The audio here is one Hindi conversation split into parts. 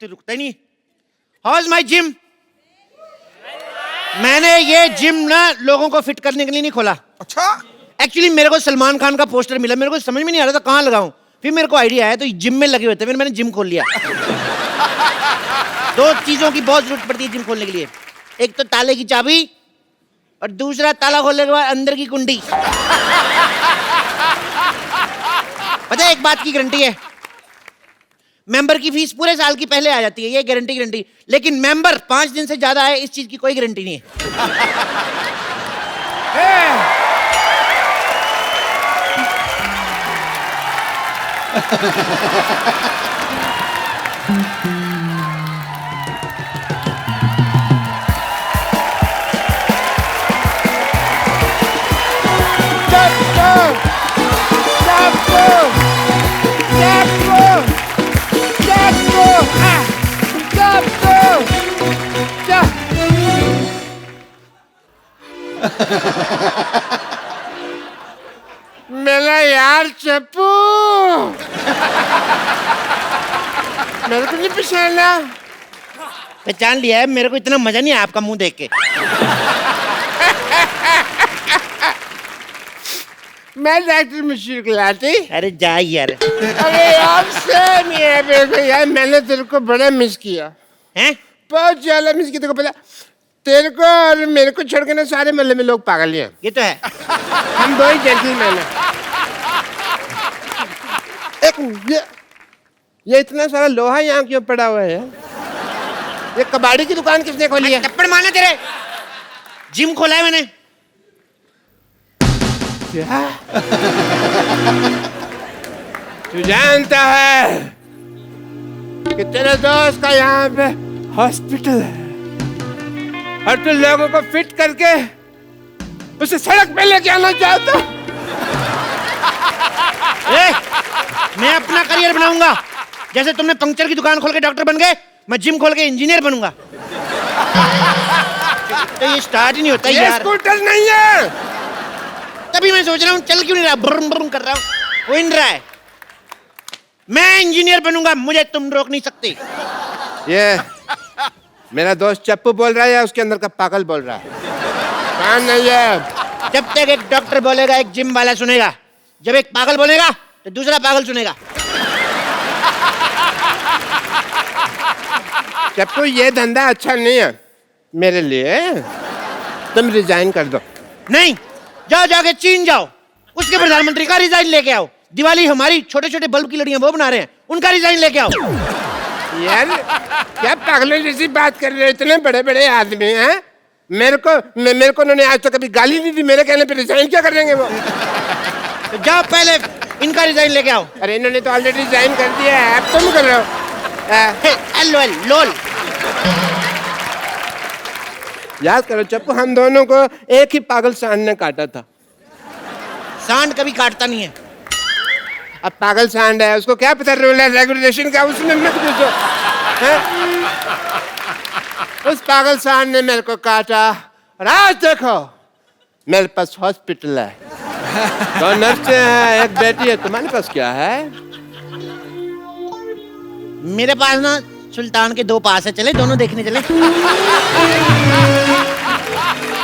तो रुकता ही नहीं। How is my gym? मैंने ये जिम ना लोगों को फिट करने के लिए नहीं खोला। अच्छा, एक्चुअली मेरे को सलमान खान का पोस्टर मिला, मेरे को समझ में नहीं आ रहा था कहाँ लगाऊं। फिर मेरे को आइडिया आया तो जिम में लगे हुए थे, फिर मैंने जिम खोल लिया। दो चीजों की बहुत जरूरत पड़ती है जिम खोलने के लिए, एक तो ताले की चाबी और दूसरा ताला खोलने के बाद अंदर की कुंडी। पता है एक बात की गारंटी है, मेंबर की फीस पूरे साल की पहले आ जाती है, ये गारंटी। लेकिन मेंबर 5 दिन से ज्यादा है, इस चीज की कोई गारंटी नहीं है। मेरा यार चप्पू, मेरे को नहीं पहचाना। पहचान लिया है, मेरे को इतना मजा नहीं आया आपका मुंह देख के। मैं डॉक्टर मशहूर गुलाटी। अरे जा यार। अरे यार सेम ही है मेरे को यार, मैंने तेरे को बड़ा मिस किया, हैं? बहुत ज्यादा मिस किया। तेरे को पता, तेरे को और मेरे को छोड़ के ना सारे मोहल्ले में लोग पागल ही हैं। ये तो है। हम दो ही जेंटलमैन हैं। एक ये इतना सारा लोहा यहाँ क्यों पड़ा हुआ है? ये कबाड़ी की दुकान किसने खोली है? थप्पड़ मारना तेरे, जिम खोला है मैंने। क्या? तू जानता है कि तेरे दोस्त का यहाँ पे हॉस्पिटल है और तू लोगों को फिट करके उसे सड़क पे लेके आना चाहता? मैं अपना करियर बनाऊंगा, जैसे तुमने पंक्चर की दुकान खोल के डॉक्टर बन गए, मैं जिम खोल के इंजीनियर बनूंगा। तो ये स्टार्ट ही नहीं होता यार। स्कूटर नहीं है, तभी मैं सोच रहा हूँ चल क्यों नहीं रहा, ब्रुम ब्रुम कर रहा हूँ, हो नहीं रहा है। मैं इंजीनियर बनूंगा, मुझे तुम रोक नहीं सकते। ये मेरा दोस्त चप्पू बोल रहा है या उसके अंदर का पागल बोल रहा है? कौन नहीं है? जब तक एक डॉक्टर बोलेगा एक जिम वाला सुनेगा, जब एक पागल बोलेगा तो दूसरा पागल सुनेगा। चप्पू ये धंधा अच्छा नहीं है मेरे लिए, तुम रिजाइन कर दो। नहीं, जाओ जाके चीन जाओ, उसके प्रधानमंत्री का रिजाइन लेके आओ। दिवाली हमारी छोटे छोटे बल्ब की लड़ियां वो बना रहे हैं, उनका रिजाइन लेके आओ। यार क्या पागलों जैसी बात कर रहे हो, इतने बड़े बड़े आदमी हैं। मेरे को उन्होंने आज तक कभी गाली नहीं दी, मेरे कहने पे रिजाइन क्या कर देंगे वो? तो जाओ पहले इनका रिजाइन लेके आओ। अरे इन्होंने तो ऑलरेडी रिजाइन कर दिया है, अब तुम कर रहे हो। लोल लोल। याद करो चप्पू, हम दोनों को एक ही पागल सांड ने काटा था। सांड कभी काटता नहीं है। अब पागल सांड है, उसको क्या पता रूल है रेगुलेशन का, उसमें मत घुसो। उस पागल सांड ने मेरे को काटा और आज देखो मेरे पास हॉस्पिटल है, 2 नर्सें हैं, एक बेटी है। तुम्हारे पास क्या है? मेरे पास ना सुल्तान के 2 पास है, चले दोनों देखने चले।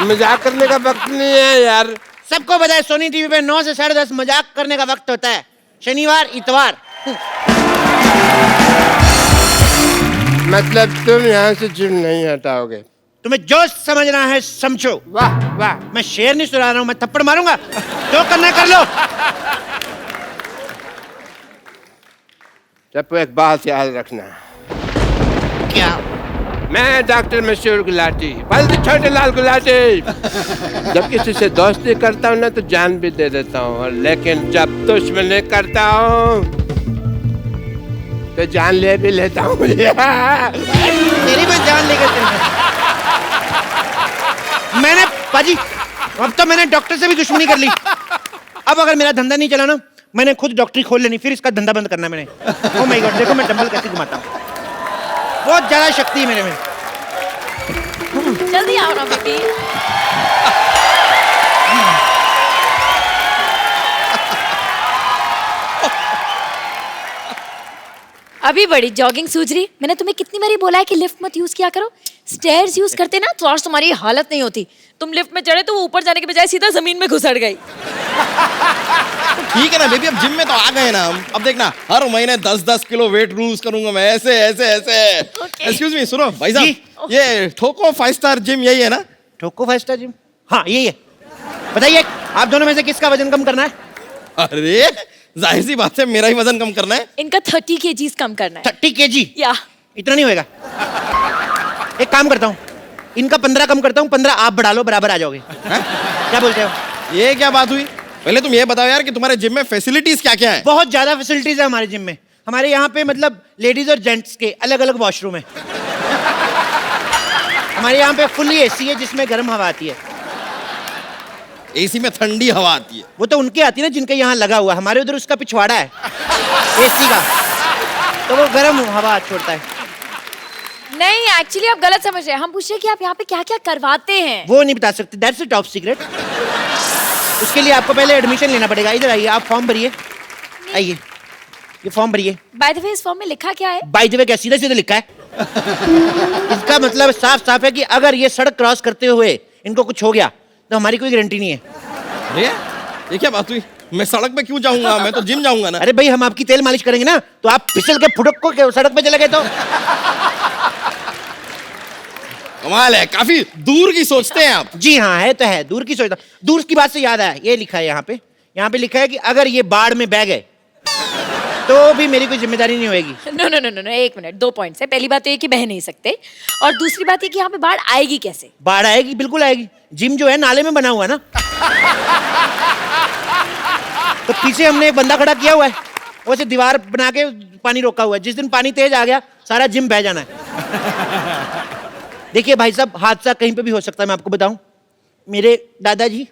मजाक करने का वक्त नहीं है यार। सबको पता है सोनी टीवी पे 9 से 10:30 मजाक करने का वक्त होता है, शनिवार इतवार। मतलब तुम यहाँ से जिम नहीं हटाओगे? तुम्हें जो समझना है समझो। वाह वाह। मैं शेर नहीं सुना रहा हूँ, मैं थप्पड़ मारूंगा, जो करना है कर लो। चप्पू एक बात याद रखना। क्या? मैं डॉक्टर मशहूर गुलाटी, बल्द छोटे लाल गुलाटी। जब किसी से दोस्ती करता हूँ ना तो जान भी दे देता हूँ, लेकिन जब दुश्मनी करता हूँ तो जान ले भी लेता हूँ। तेरी मैं जान लेकर चलूंगा। मैंने पाजी, अब तो मैंने डॉक्टर से भी दुश्मनी कर ली। अब अगर मेरा धंधा नहीं चला ना, मैंने खुद डॉक्टरी खोल लेनी, फिर इसका धंधा बंद करना मैंने। ओह माय गॉड, देखो मैं डंबल कैसे घुमाता हूँ, बहुत ज्यादा शक्ति है मेरे में। जल्दी आओ ना बेटी। अभी बड़ी जॉगिंग सूझ रही। मैंने तुम्हें कितनी बारी बोला है कि लिफ्ट मत यूज किया करो। स्टेयर्स यूज करते ना तो आज तुम्हारी हालत नहीं होती। तुम लिफ्ट में चढ़े तो वो ऊपर जाने के बजाय सीधा जमीन में घुसड़ गई। ठीक है ना बेबी, अब जिम में तो आ गए ना हम। अब देखना हर महीने 10-10 किलो वेट लूज करूंगा मैं, ऐसे ऐसे ऐसे। एक्सक्यूज मी, सुनो भाई साहब, ये ठोको 5 स्टार जिम यही है ना? ठोको 5 स्टार जिम, हाँ यही है। बताइए आप दोनों में से किसका वजन कम करना है? अरे जाहिर सी बात है मेरा ही वजन कम करना है। इनका 30 kgs कम करना है। 30 kg? या इतना नहीं होएगा। एक काम करता हूँ, इनका 15 कम करता हूँ, 15 आप बढ़ा लो, बराबर आ जाओगे। क्या बोलते हो? ये क्या बात हुई? पहले तुम ये बताओ यार कि तुम्हारे जिम में फैसिलिटीज क्या क्या है? बहुत ज्यादा फैसिलिटीज है हमारे जिम में। हमारे यहाँ पे मतलब लेडीज और जेंट्स के अलग अलग वॉशरूम है। हमारे यहाँ पे फुल्ली एसी है जिसमें गर्म हवा आती है। एसी में ठंडी हवा आती है? वो तो उनके आती है ना जिनके यहाँ लगा हुआ, हमारे उधर उसका पिछवाड़ा है एसी का, तो वो गर्म हवा छोड़ता है। नहीं, एक्चुअली आप गलत समझ रहे हैं। हम पूछ रहे हैं कि आप यहाँ पे क्या क्या करवाते हैं। वो नहीं बता सकते, दैट्स अ टॉप सीक्रेट। उसके लिए आपको पहले एडमिशन लेना पड़ेगा। इधर आइए, आप फॉर्म भरिए। आइए, ये फॉर्म भरिए। बाय द वे इस फॉर्म में लिखा क्या है? बाय द वे क्या सीधा सीधा लिखा है? इसका मतलब साफ साफ है कि अगर ये सड़क क्रॉस करते हुए इनको कुछ हो गया तो हमारी कोई गारंटी नहीं है। अरे ये क्या बात हुई? मैं सड़क पे क्यों जाऊंगा, मैं तो जिम जाऊंगा ना। अरे भाई हम आपकी तेल मालिश करेंगे ना, तो आप फिसल के फुटक को सड़क पे चले गए तो? कमाल है, काफी दूर की सोचते हैं आप। जी हाँ, है तो है, दूर की सोचता। दूर की बात से याद आया, ये लिखा है यहाँ पे लिखा है कि अगर ये बाढ़ में बह गए तो भी मेरी कोई जिम्मेदारी नहीं होगी। No no no no no, एक मिनट, 2 पॉइंट्स है। पहली बात तो ये कि बह नहीं सकते, और दूसरी बात ये कि यहाँ पे बाढ़ आएगी कैसे? बाढ़ आएगी, बिल्कुल आएगी। जिम जो है नाले में बना हुआ है ना, तो पीछे हमने एक बंदा खड़ा किया हुआ है, वो से दीवार बना के पानी रोका हुआ है। जिस दिन पानी तेज आ गया सारा जिम बह जाना है। देखिए भाई साहब, हादसा कहीं पे भी हो सकता है। मैं आपको बताऊं, मेरे दादाजी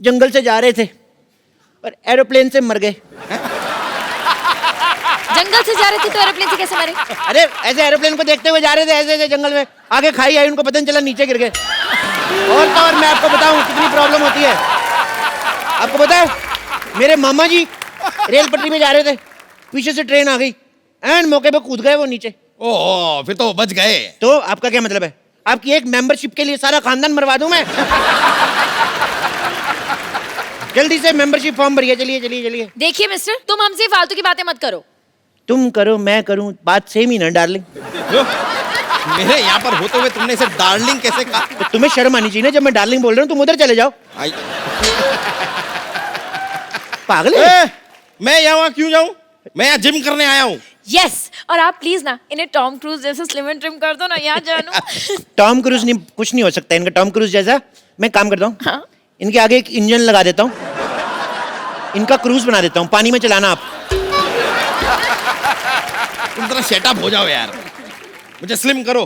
जंगल से जा रहे थे और एरोप्लेन से मर गए। जंगल से जा रहे थे तो एरोप्लेन से कैसे मरे? अरे ऐसे एरोप्लेन को देखते हुए जा रहे थे, ऐसे ऐसे जंगल में, आगे खाई आई, उनको पता नहीं चला, नीचे गिर गए। और तो और मैं आपको बताऊं कितनी प्रॉब्लम होती है। आपको पता है, मेरे मामा जी रेल पटरी में जा रहे थे, पीछे से ट्रेन आ गई, एंड मौके पे कूद गए वो नीचे। ओह, फिर तो बच गए। तो आपका क्या मतलब है? आपकी एक मेंबरशिप के लिए सारा खानदान मरवा दूं मैं? जल्दी से मेंबरशिप फॉर्म भरिए, चलिए चलिए चलिए। देखिए मिस्टर, तुम हमसे फालतू की बातें मत करो। तुम करो मैं करूं, बात सेम ही ना डार्लिंग। मेरे यहाँ पर होते हुए तुमने इसे डार्लिंग कैसे कहा? तो तुम्हें शर्म आनी चाहिए ना, जब मैं डार्लिंग बोल रहा हूँ तुम उधर चले जाओ। पागल है? मैं यहाँ क्यों जाऊँ? मैं यहाँ जिम करने आया हूँ। यस, और आप प्लीज ना इन्हें टॉम क्रूज जैसे स्लिम एंड ट्रिम कर दो ना, यहाँ जानू। टॉम क्रूज नहीं, कुछ नहीं हो सकता इनका टॉम क्रूज जैसा। मैं काम करता हूँ, हाँ? इनके आगे एक इंजन लगा देता हूँ, इनका क्रूज बना देता हूँ, पानी में चलाना आप। तुम जरा सेटअप हो जाओ यार, मुझे स्लिम करो।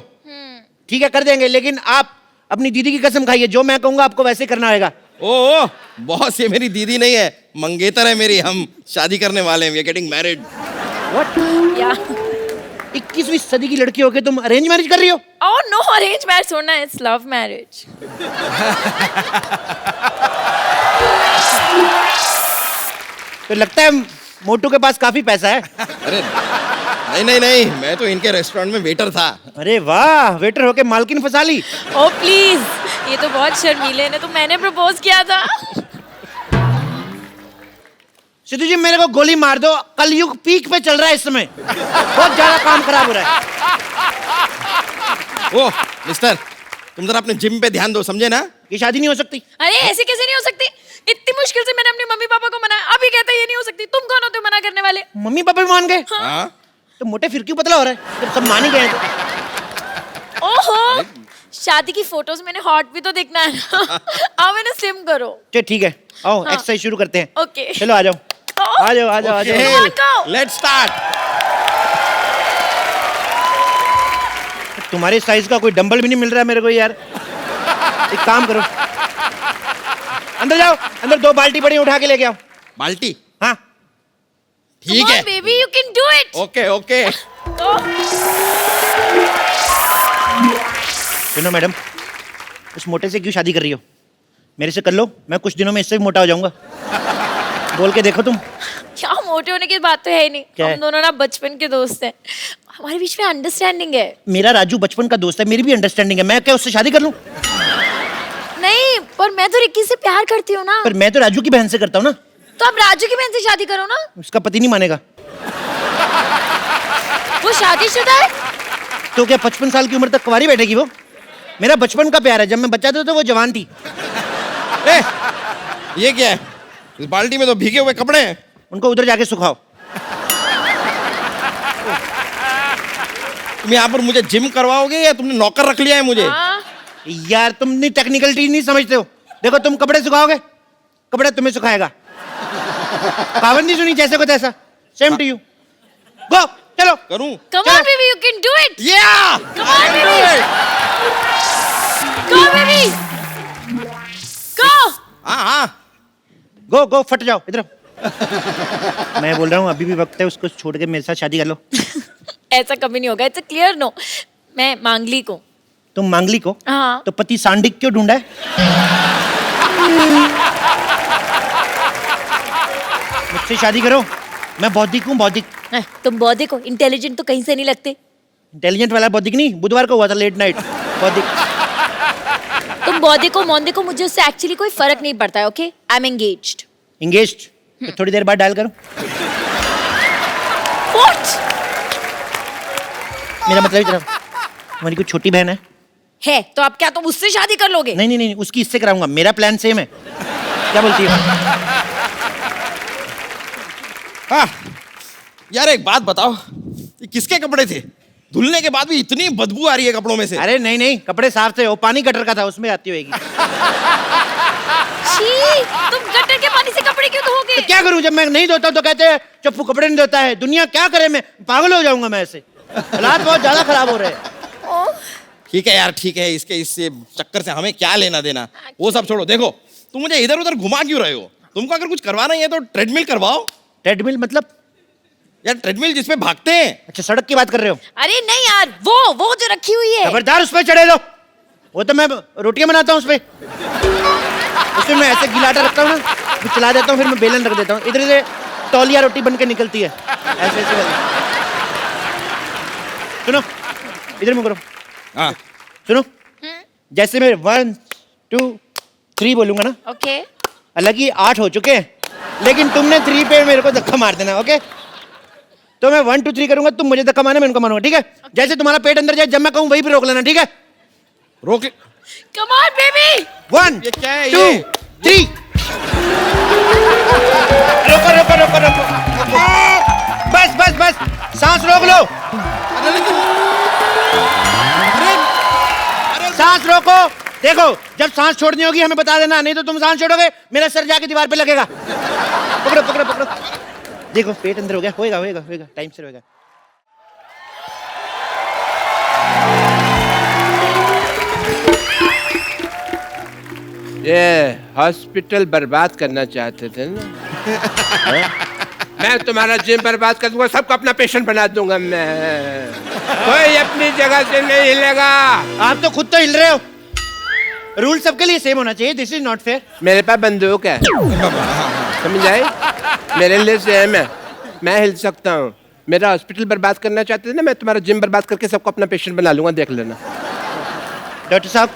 ठीक है कर देंगे, लेकिन आप अपनी दीदी की कसम खाइए, जो मैं कहूंगा आपको वैसे करना होगा। ओह बॉस, ये मेरी दीदी नहीं है, मंगेतर है मेरी। हम शादी करने वाले हैं, we are getting married. What? या 21वीं सदी की लड़की होके तुम अरेंज मैरिज कर रही हो? ओह नो, अरेंज मैरिज होना, इट्स लव मैरिज। तो लगता है मोटू के पास काफी पैसा है। अरे नहीं नहीं नहीं, मैं तो इनके रेस्टोरेंट में वेटर था। अरे वाह, वेटर होके मालकिन फंसा ली। ओह प्लीज, ये तो बहुत शर्मीले हैं, तो मैंने प्रपोज किया था। सिद्धू जी मेरे को गोली मार दो, कलयुग पीक पे चल रहा है इस समय, बहुत ज्यादा काम खराब हो रहा है। ओह मिस्टर, तुम जरा अपने जिम पे ध्यान दो, समझे ना? ये शादी नहीं हो सकती। अरे ऐसे कैसे नहीं हो सकती? इतनी मुश्किल से मैंने अपने मम्मी पापा को मनाया, अभी कहते हैं ये नहीं हो सकती। तुम कौन होते हो मना करने वाले? मम्मी पापा भी मान गए? हाँ? तो मोटे फिर क्यों पतला हो रहा है, जब सब मान ही गए हैं तो? ओहो, शादी की फोटोज मैंने हॉट भी तो देखना है ना। आओ मैंने स्लिम करो। चलो ठीक है, आओ हाँ। एक्सरसाइज शुरू करते हैं। ओके। चलो आ जाओ आ जाओ आ जाओ आ जाओ। Come on, go. Let's start. तुम्हारे साइज का कोई डंबल भी नहीं मिल रहा है मेरे को यार। एक काम करो, अंदर जाओ, अंदर 2 बाल्टी बड़ी उठा के लेके आओ। बाल्टी? हाँ ठीक है। Baby, you can do it. Okay okay. सुनो मैडम, उस मोटे से क्यों शादी कर रही हो? मेरे से कर लो, मैं कुछ दिनों में इससे भी मोटा हो जाऊंगा। बोल के देखो तुम। क्या मोटे होने की बात तो है ही नहीं। क्या है? हम दोनों ना बचपन के दोस्त हैं, हमारे बीच में अंडरस्टैंडिंग है। मेरा राजू बचपन का दोस्त है, मेरी भी अंडरस्टैंडिंग है। मैं क्या उससे शादी कर लूं? नहीं, पर मैं तो रिक्की से प्यार करती हूँ ना। पर मैं तो राजू की बहन से करता हूँ ना। तो आप राजू की बहन से शादी करो ना। उसका पति नहीं मानेगा। वो शादीशुदा है। तो क्या 55 साल की उम्र तक कुंवारी बैठेगी वो? मेरा बचपन का प्यार है, जब मैं बच्चा था तो वो जवान थी। ए, ये क्या है? इस बाल्टी में तो भीगे हुए कपड़े हैं। उनको उधर जाके सुखाओ। तुम यहाँ पर मुझे जिम करवाओगे या तुमने नौकर रख लिया है मुझे? हाँ। यार तुम नहीं टेक्निकलिटी नहीं समझते हो। देखो तुम कपड़े सुखाओगे, कपड़े तुम्हें सुखाएगा। कहावत नहीं सुनी, जैसे को तैसा। Same to you. गो, चलो। करूं? Come on baby, you can do it. Yeah! Come on baby. Go baby. Go. हाँ हाँ। गो गो, फट जाओ, इधर आओ। मैं बोल रहा हूँ अभी भी वक्त है, उसको छोड़ के मेरे साथ शादी कर लो। ऐसा कभी नहीं होगा, इट्स अ क्लियर नो। मैं मांगली को। तुम मांगली को? हाँ। तो पति सांडिक क्यों ढूंढा है? मुझसे शादी करो, मैं बौद्धिक हूँ, बौद्धिक। तुम बौद्धिक हो, इंटेलिजेंट तो कहीं से नहीं लगते। इंटेलिजेंट वाला बौद्धिक नहीं, बुधवार को हुआ था लेट नाइट बौद्धिक। तुम बौद्धिक हो, मौद्धिक हो, मुझे उससे एक्चुअली कोई फर्क नहीं पड़ता है। Okay, I am engaged. Engaged? तो थोड़ी देर बाद डायल करो। व्हाट? मेरा मतलब इधर हमारी कोई छोटी बहन है। तो आप क्या तुम उससे शादी कर लोगे? नहीं नहीं नहीं, उसकी इससे कराऊंगा। मेरा प्लान सेम है। क्या बोलती हो? हाँ यार, एक बात बताओ, ये किसके कपड़े थे? धुलने के बाद भी इतनी बदबू आ रही है कपड़ों में से। अरे नहीं नहीं, कपड़े साफ थे, वो पानी गटर का था, उसमें आती होगी। छी, तुम गटर के पानी से कपड़े क्यों धोगे? तो क्या करूं, जब मैं नहीं धोता तो कहते हैं चप्पू कपड़े नहीं धोता है। दुनिया क्या करे, मैं पागल हो जाऊंगा मैं ऐसे। हालात बहुत ज्यादा खराब हो रहे हैं। ठीक है यार, ठीक है, इससे चक्कर से हमें क्या लेना देना, वो सब छोड़ो। देखो तुम मुझे इधर उधर घुमा क्यों रहे हो? तुमको अगर कुछ करवाना ही है तो ट्रेडमिल करवाओ। ट्रेडमिल मतलब? यार ट्रेडमिल जिसपे भागते हैं। अच्छा, सड़क की बात कर रहे हो? अरे नहीं यार, वो जो रखी हुई है। खबरदार उस पर चढ़े दो। वो तो मैं रोटियां बनाता हूँ उस पे। उसमें मैं ऐसे गिलाटा रखता हूँ ना, फिर चला देता हूँ, फिर मैं बेलन रख देता हूँ, इधर से तौलिया रोटी बन के निकलती है। ऐसे ऐसे करके। सुनो, इधर मुँह करो। हाँ सुनो, जैसे मैं 1 2 3 बोलूंगा ना, ओके। अलग ही 8 हो चुके हैं, लेकिन तुमने 3 पे मेरे को धक्का मार देना। ओके, तो मैं 1 2 3 करूंगा, तुम मुझे धक्का मारना, मैं उनको मारूंगा। ठीक है? जैसे तुम्हारा पेट अंदर जाए, जब मैं कहूँ वहीं पे रोक लेना। ठीक है? रोक। Come on baby. 1 ये क्या है 2 ये? 3। रोको रोको रोको रोको, बस बस बस, सांस रोक लो। अरे लेकिन- अरे सांस रोको। देखो, जब सांस छोड़नी होगी हमें बता देना, नहीं तो तुम सांस छोड़ोगे मेरा सर जाके दीवार पे लगेगा। पकड़ो पकड़ो पकड़ो। देखो पेट अंदर हो गया, होएगा होएगा होएगा, टाइम से होएगा। ये हॉस्पिटल बर्बाद करना चाहते थे ना? मैं तुम्हारा जिम बर्बाद कर दूंगा, सबको अपना पेशेंट बना दूंगा मैं। कोई अपनी जगह से नहीं हिलेगा। आप तो खुद तो हिल रहे हो। रूल सबके लिए सेम होना चाहिए। This is not fair. मेरे पास बंदूक है, समझ आई? मेरे लिए सेम है, मैं हिल सकता हूँ। मेरा हॉस्पिटल बर्बाद करना चाहते थे ना, मैं तुम्हारा जिम बर्बाद करके सबको अपना पेशेंट बना लूंगा, देख लेना। डॉक्टर साहब,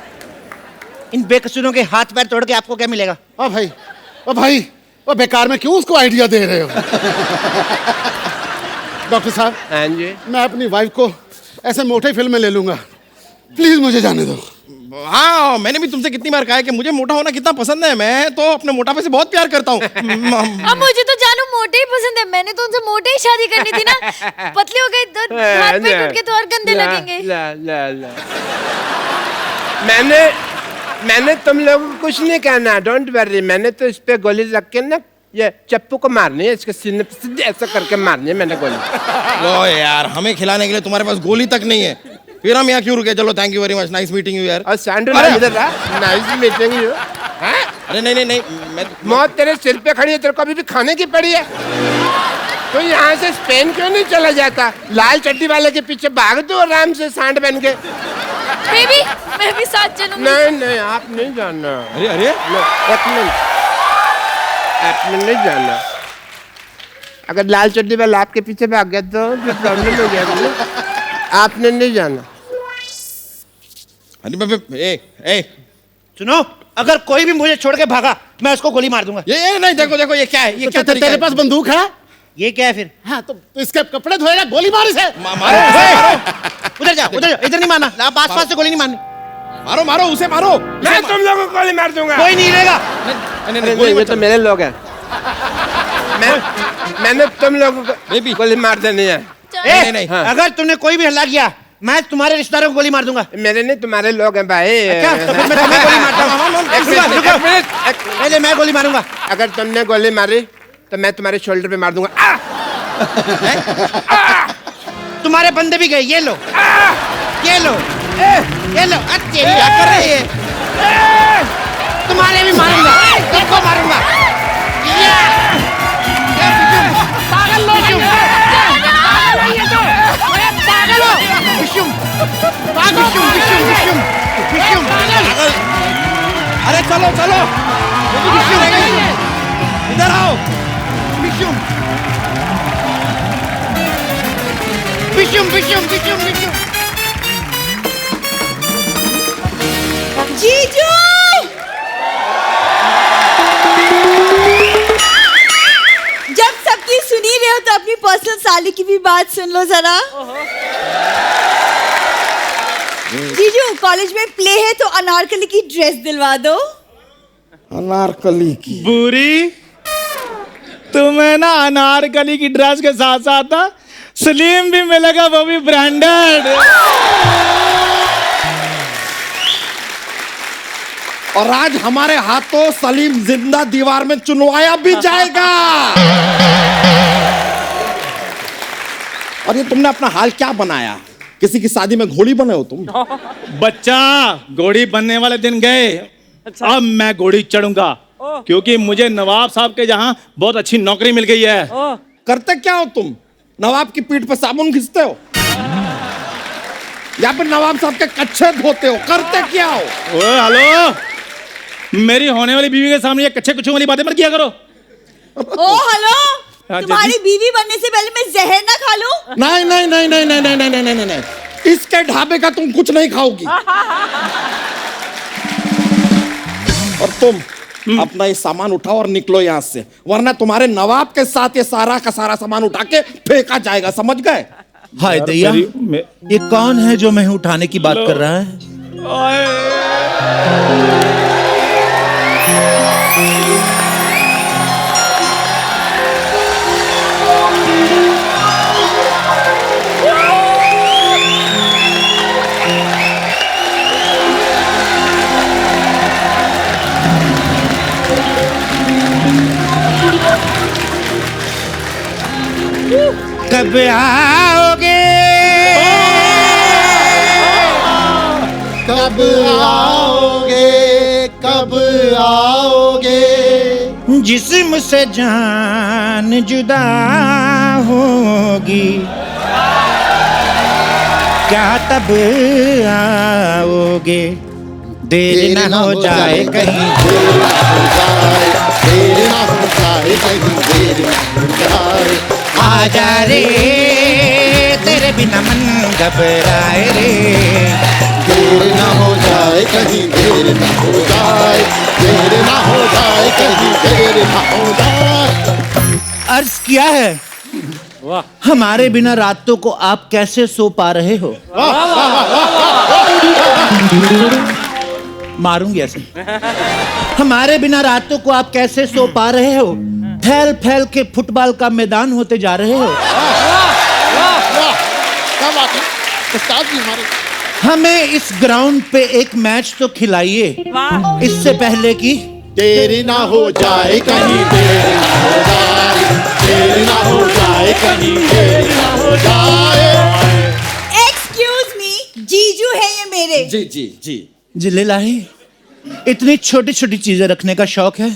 इन बेकसूरों के हाथ पैर तोड़ के आपको क्या मिलेगा? ओ भाई, ओ बेकार में क्यों उसको आइडिया दे रहे हो? डॉक्टर साहब, हाँ जी। मैं अपनी वाइफ को ऐसे मोटे फिल्म में ले लूंगा, प्लीज मुझे जाने दो। हाँ, मैंने भी तुमसे कितनी बार कहा है कि मुझे मोटा होना कितना पसंद है। मैं तो अपने मोटापे से बहुत प्यार करता हूँ। अब मुझे तो जानू मोटे ही पसंद है। मैंने तो उनसे मोटे ही शादी करनी थी ना। पतले हो गए तो हाथ पैर टूट के तो और गंदे लगेंगे। ला। मैंने तुम लोगों को कुछ नहीं कहना, डोंट वरी। मैंने तो इस पे गोली रख के ना, ये चप्पू को मारनी है, इसके सीने पे सीधे ऐसा करके मारनी है मैंने गोली। ओ यार, हमें खिलाने के लिए तुम्हारे पास गोली तक नहीं है, फिर हम यहाँ क्यों रुके? चलो, thank you very much, nice meeting you यार। और सैंडल अरे! इधर रहा, नाइस मीटिंग यू। अरे नहीं, मैं मौत तेरे सिर पे खड़ी है, तेरे को अभी भी खाने की पड़ी है। तो यहाँ से स्पेन क्यों नहीं चला जाता? लाल चड्डी वाले के पीछे भाग दो आराम से, सांड बन के। बेबी, मैं भी साथ चलूंगी। नहीं, आप नहीं जाना। अरे एक मिनट नहीं जाना। अगर लाल चड्डी वाला आपके पीछे भाग गया तो प्रॉब्लम हो गया मुझे। आपने नहीं जाना। ए सुनो, अगर कोई भी मुझे छोड़ के भागा मैं उसको गोली मार दूंगा। ये नहीं, देखो देखो ये क्या है, ये क्या तरीका तेरे है? पास बंदूक है? ये क्या है फिर? हाँ तो इसके कपड़े धोएगा, गोली मार इसे। मारो उधर जाओ, उधर जाओ, इधर नहीं मारना। आप आस-पास से गोली नहीं मारनी। मारो मारो उसे मारो। मैं तुम लोगों को गोली मार दूंगा। कोई नहीं रहेगा। नहीं, ये तो मेरे लोग हैं। मैंने तुम लोगों को गोली मार देनी है। नहीं। हाँ। अगर तुमने कोई भी हल्ला किया मैं तुम्हारे रिश्तेदारों को गोली मार दूंगा। मेरे नहीं, तुम्हारे लोग हैं भाई। क्या? तो फिर मैं तुम्हें गोली मारता हूँ। रुको, पहले मैं गोली मारूंगा। अगर तुमने गोली मारी तो मैं तुम्हारे शोल्डर पे मार दूंगा। तुम्हारे बंदे भी गए, ये लो, ये लो, ये लो। तेरी क्या कर रही है? तुम्हारे भी मारूंगा, सबको मारूंगा। पागल लोग, पागल हो, विशुम, पागल, विशुम। अरे चलो चलो, इधर आओ। विशुम। जीजू! जब सबकी सुनी रहे हो तो अपनी पर्सनल साली की भी बात सुन लो जरा। जीजू, कॉलेज में प्ले है तो अनारकली की ड्रेस दिलवा दो। अनारकली की बुरी, तुम्हें ना अनारकली की ड्रेस के साथ साथ ना स्लिम भी मिलेगा, वो भी ब्रांडेड। और आज हमारे हाथों सलीम जिंदा दीवार में चुनवाया भी जाएगा। और ये तुमने अपना हाल क्या बनाया? किसी की शादी में घोड़ी बने हो तुम? बच्चा, घोड़ी बनने वाले दिन गए। अब मैं घोड़ी चढ़ूंगा क्योंकि मुझे नवाब साहब के जहां बहुत अच्छी नौकरी मिल गई है। करते क्या हो तुम? नवाब की पीठ पर साबुन घिसते हो या फिर नवाब साहब के कच्छे धोते हो? करते क्या हो? ओए हेलो, मेरी होने वाली बीवी के सामने ये कच्चे कुछों वाली बातें मत किया करो। ओ हेलो, हाँ, तुम्हारी जल्दी। बीवी बनने से पहले मैं जहर ना खा लूं? नहीं नहीं नहीं नहीं नहीं नहीं नहीं नहीं नहीं नहीं, इसके ढाबे का तुम कुछ नहीं खाओगी। और तुम अपना ये सामान उठाओ और निकलो यहाँ से, वरना तुम्हारे नवाब के साथ ये सारा का सारा सामान उठा के फेंका जाएगा, समझ गए? हाय दैया, ये कौन है जो मैं उठाने की बात कर रहा है? कब आओगे, कब आओगे, कब आओगे? जिस्म से जान जुदा होगी, क्या तब आओगे? देर न हो जाए कहीं, देर ना हो जाए कहीं, देर ना हो जाए। आजा रे, तेरे बिना मन घबराए रे। देर ना हो जाए कहीं, देर ना हो जाए, देर ना हो जाए कहीं, देर ना हो जाए। अर्ज किया है, हमारे बिना रातों को आप कैसे सो पा रहे हो? मारूंगी ऐसे। हमारे बिना रातों को आप कैसे सो पा रहे हो? फैल फैल के फुटबॉल का मैदान होते जा रहे हो। क्या बात है उस्ताद जी हमारे। हमें इस ग्राउंड पे एक मैच तो खिलाइए, इससे पहले कि देर ना हो जाए कहीं, देर ना हो जाए, देर ना हो जाए कहीं, देर ना हो जाए। एक्सक्यूज मी, जीजू है ये मेरे। जी जी जी। जिलेलाही, इतनी छोटी छोटी चीजें रखने का शौक है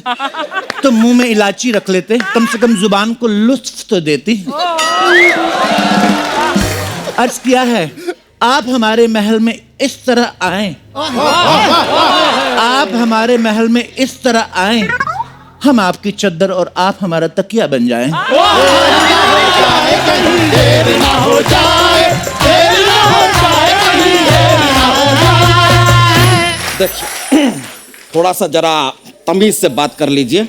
तो मुंह में इलायची रख लेते, कम से कम जुबान को लुत्फ तो देती। अर्ज किया है, आप हमारे महल में इस तरह आए, आप हमारे महल में इस तरह आए, हम आपकी चद्दर और आप हमारा तकिया बन जाएं। कहीं देर ना हो जाए, देर ना हो जाए, कहीं देर ना हो जाए। देखिए थोड़ा सा जरा तमीज से बात कर लीजिए,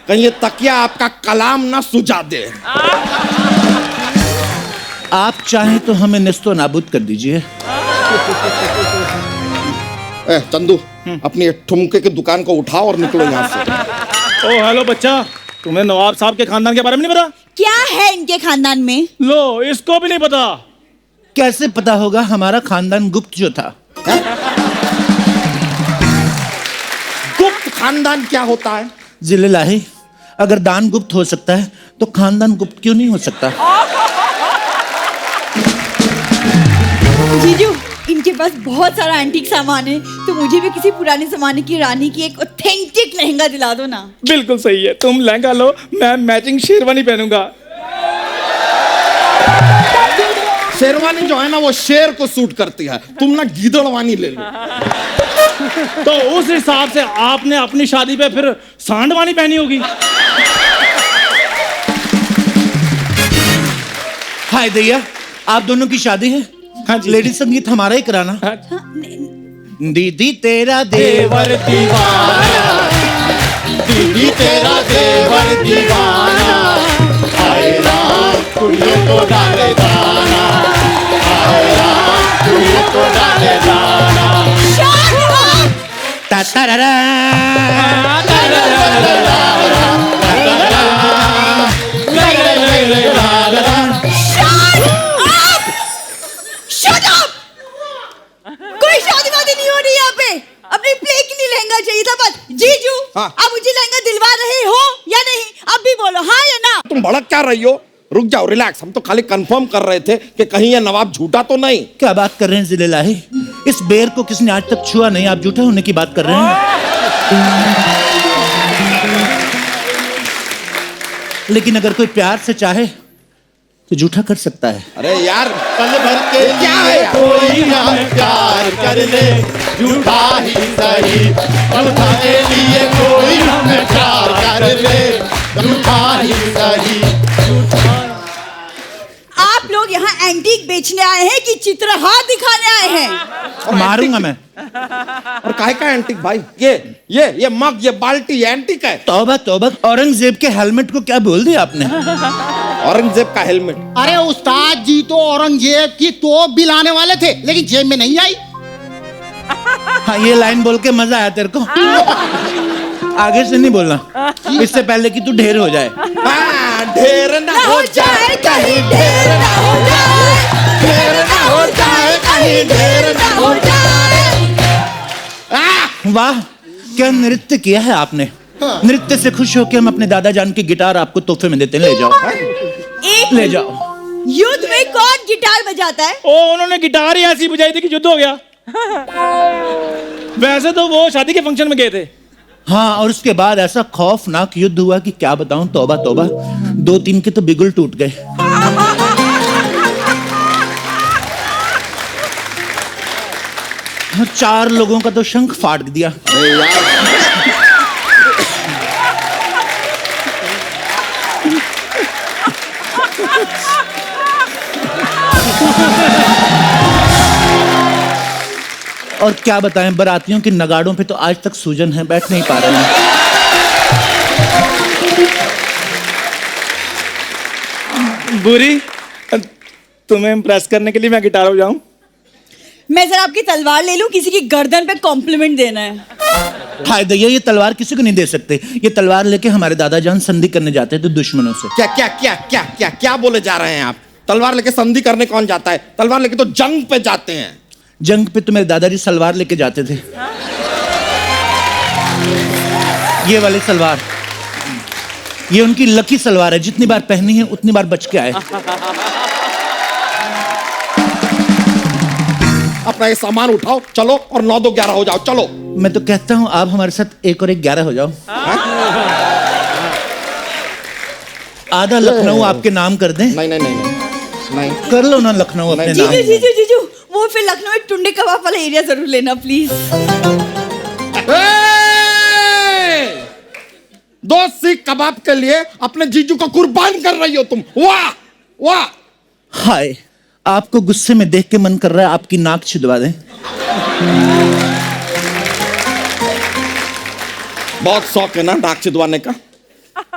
कहीं ये तकिया आपका कलाम ना सुझा दे। आप चाहें तो हमें निस्तो नाबूद कर दीजिए। चंदू अपनी ये ठुमके की दुकान को उठाओ और निकलो यहाँ से। ओ हेलो बच्चा, तुम्हें नवाब साहब के खानदान के बारे में नहीं पता? क्या है इनके खानदान में? लो, इसको भी नहीं पता। कैसे पता होगा, हमारा खानदान गुप्त जो था। गुप्त खानदान क्या होता है? जिले लाही, अगर दान गुप्त हो सकता है तो खानदान गुप्त क्यों नहीं हो सकता? जीजू, इनके पास बहुत सारा एंटीक सामान है, तो मुझे भी किसी पुराने जमाने की रानी की एक ऑथेंटिक लहंगा दिला दो ना। बिल्कुल सही है, तुम लहंगा लो, मैं मैचिंग शेरवानी पहनूंगा। शेरवानी जो है ना वो शेर को सूट करती है, तुम ना गीदड़वानी ले लो। तो उस हिसाब से आपने अपनी शादी पे फिर सांडवानी पहनी होगी। हाय दैया, आप दोनों की शादी है? हाँ जी। लेडी संगीत हमारा ही कराना। हाँ। दीदी तेरा देवर दीवाना, दीदी तेरा देवर दीवाना, आए राम कुड़ियों को डाले दाना, आए राम कुड़ियों को डाले दाना। तातारारा, कोई शादी वादी नहीं हो रही यहाँ पे। अपनी प्ले के लिए लहंगा चाहिए था बस। जीजू, हाँ। आप मुझे लहंगा दिलवा रहे हो या नहीं? अब भी बोलो हाँ या ना। तुम भड़क क्या रही हो? रुक जाओ, रिलैक्स, हम तो खाली कंफर्म कर रहे थे कि कहीं ये नवाब झूठा तो नहीं। क्या बात कर रहे हैं जिले लाही? इस बेर को किसने आज तक छुआ नहीं, आप झूठा होने की बात कर रहे हैं। लेकिन अगर कोई प्यार से चाहे तो झूठा कर सकता है। अरे यार पल भर के क्या है लिए यार? कोई हमें प्यार कर ले, झूठा ही सही। पल भर के लिए कोई हमें प्यार कर ले, झूठा ही सही। आप लोग यहाँ एंटीक बेचने आए हैं कि चित्रहार दिखाने आए हैं? मारूंगा मैं। और काहे का एंटीक भाई? ये मग, ये बाल्टी एंटीक है। तौबा तौबा, औरंगजेब के हेलमेट को क्या बोल दिया आपने? औरंगजेब का हेलमेट? अरे उस्ताद जी तो औरंगजेब की तोप भी लाने वाले थे, लेकिन जेब में नहीं आई। हाँ, ये लाइन बोल के मजा आया तेरे को? आगे से नहीं बोलना, इससे पहले कि तू ढेर हो जाए। हाँ, ढेर ना हो जाए कहीं, ढेर ना हो जाए, ढेर ना हो जाए कहीं, ढेर ना हो जाए। वाह, क्या नृत्य किया है आपने। नृत्य से खुश होकर हम अपने दादा जान की गिटार आपको तोहफे में देते हैं। ले जाओ, एक ले जाओ। युद्ध में कौन गिटार बजाता है? ओ, उन्होंने गिटार ही ऐसी बजाई थी कि युद्ध हो गया। वैसे तो वो शादी के फंक्शन में गए थे। हाँ, और उसके बाद ऐसा खौफनाक युद्ध हुआ कि क्या बताऊं। तौबा तौबा, 2-3 के तो बिगुल टूट गए। हाँ, 4 लोगों का तो शंख फाड़ दिया। और क्या बताएं, बारातियों की नगाड़ों पे तो आज तक सूजन है, बैठ नहीं पा रहे हैं। बुरी, तुम्हें इम्प्रेस करने के लिए मैं गिटार बजाऊं? मैं जरा आपकी तलवार ले लूं, किसी की गर्दन पे कॉम्प्लीमेंट देना है। हाय दैया, ये तलवार किसी को नहीं दे सकते। ये तलवार लेके हमारे दादा जान संधि करने जाते थे दुश्मनों से। क्या क्या क्या क्या क्या क्या बोले जा रहे हैं आप? तलवार लेके संधि करने कौन जाता है? तलवार लेके तो जंग पे जाते हैं। जंग पे तो मेरे दादाजी सलवार लेके जाते थे। ये वाली सलवार, ये उनकी लकी सलवार है। जितनी बार पहनी है उतनी बार बच के आए। अपना ये सामान उठाओ, चलो, और 9-2-11 हो जाओ, चलो। मैं तो कहता हूं आप हमारे साथ 1 और 1 11 हो जाओ। आधा लखनऊ आपके नाम कर दें। नहीं नहीं नहीं नहीं, कर लो ना लखनऊ अपने नाम। जीजू जीजू जीजू, वो फिर लखनऊ में टुंडे कबाब वाला एरिया जरूर लेना प्लीज। 2 सीख कबाब के लिए अपने जीजू को कुर्बान कर रही हो तुम। वाह वाह। हाय, आपको गुस्से में देख के मन कर रहा है आपकी नाक छिदवा दें। बहुत शौक है ना नाक छिदवाने का।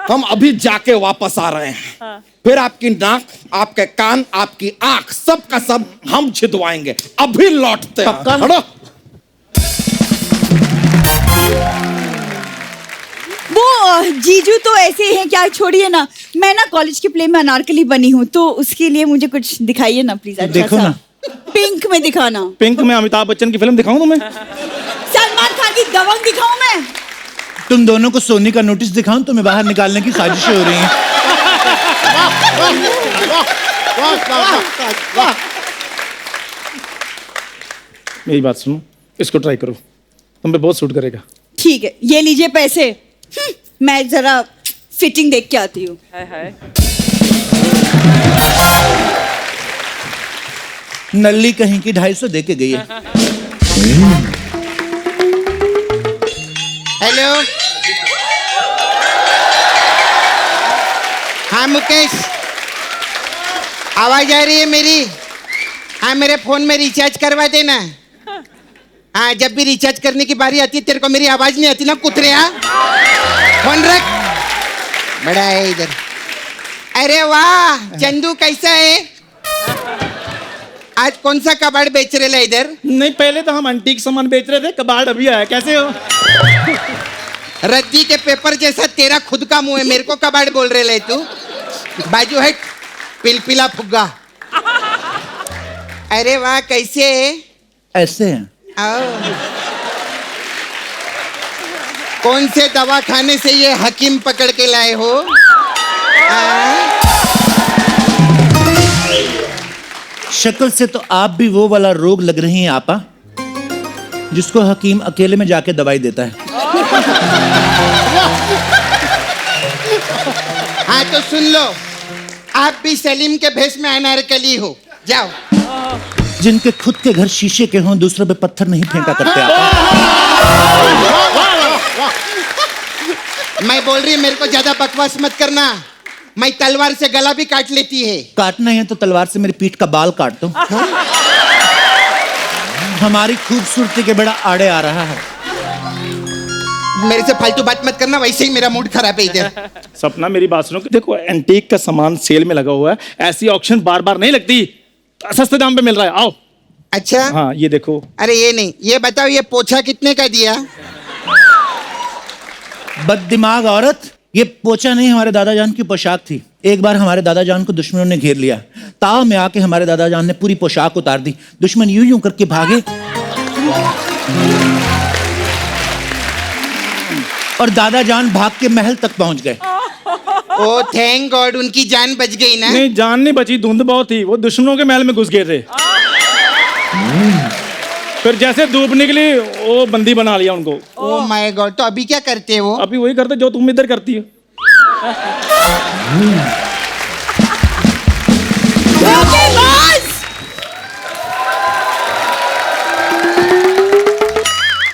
हम अभी जाके वापस आ रहे हैं। फिर आपकी नाक, आपके कान, आपकी आंख, सब का सब हम छिदवाएंगे। अभी लौटते हैं। हटो। वो जीजू तो ऐसे हैं, क्या छोड़िए ना। मैं ना कॉलेज के प्ले में अनारकली बनी हूँ, तो उसके लिए मुझे कुछ दिखाइए ना प्लीज। अच्छा देखो सा। ना। पिंक में दिखाना। पिंक में अमिताभ बच्चन की फिल्म दिखाऊं तुम्हें? सलमान खान की दबंग दिखाऊं मैं? तुम दोनों को सोनी का नोटिस दिखाऊं? तुम्हें बाहर निकालने की साजिशें हो रही हैं। मेरी बात सुनो, इसको ट्राई करो, तुम पे बहुत सूट करेगा। ठीक है, ये लीजिए पैसे। मैं जरा फिटिंग देख के आती हूँ। नल्ली कहीं की 250 दे के गई है। हेलो, हाँ मुकेश, आवाज आ रही है मेरी? हाँ, मेरे फोन में रिचार्ज करवा देना। हाँ, जब भी रिचार्ज करने की बारी आती है तेरे को मेरी आवाज नहीं आती ना कुतरिया। फोन रख, बड़ा है इधर। अरे वाह चंदू, कैसा है? आज कौन सा कबाड़ बेच रहे है इधर? नहीं, पहले तो हम एंटीक सामान बेच रहे थे, कबाड़ अभी आया। कैसे हो? रद्दी के पेपर जैसा तेरा खुद का मुंह है, मेरे को कबाड़ बोल रहे ले तू? बाजू हट, पिलपिला फुग्गा। अरे वाह, कैसे है? ऐसे हैं। कौन से दवाखाने से ये हकीम पकड़ के लाए हो? शक्ल से तो आप भी वो वाला रोग लग रही हैं आपा, जिसको हकीम अकेले में जाके दवाई देता है। हाँ तो सुन लो, आप भी सलीम के भेष में अनारकली हो। जाओ। जिनके खुद के घर शीशे के हों, दूसरों पे पत्थर नहीं फेंका करते आपा। मैं बोल रही, मेरे को ज्यादा बकवास मत करना। मैं तलवार से गला भी काट लेती है। काटना है तो तलवार से मेरी पीठ का बाल काट दो। हमारी खूबसूरती के बड़ा आड़े आ रहा है। मेरे से फालतू बात मत करना, वैसे ही मेरा मूड खराब है इधर। सपना, मेरी बात सुनो। देखो, एंटीक का सामान सेल में लगा हुआ है, ऐसी ऑक्शन बार बार नहीं लगती, सस्ते दाम पे मिल रहा है। आओ। अच्छा, हाँ ये देखो। अरे ये नहीं, ये बताओ, ये पोछा कितने का दिया? बददिमाग औरत, ये पोछा नहीं, हमारे दादाजान की पोशाक थी। एक बार हमारे दादाजान को दुश्मनों ने घेर लिया, ताव में आके हमारे दादाजान ने पूरी पोशाक उतार दी। दुश्मन यूं यूं करके भागे और दादाजान भाग के महल तक पहुंच गए। ओ थैंक गॉड, उनकी जान बच गई ना? नहीं, जान नहीं बची, धुंध बहुत थी। वो दुश्मनों के महल में घुस गए थे। फिर जैसे धूप निकली, वो बंदी बना लिया उनको। ओ माय गॉड, तो अभी क्या करते हो? अभी वही करते जो तुम इधर करती हो। धोखेबाज!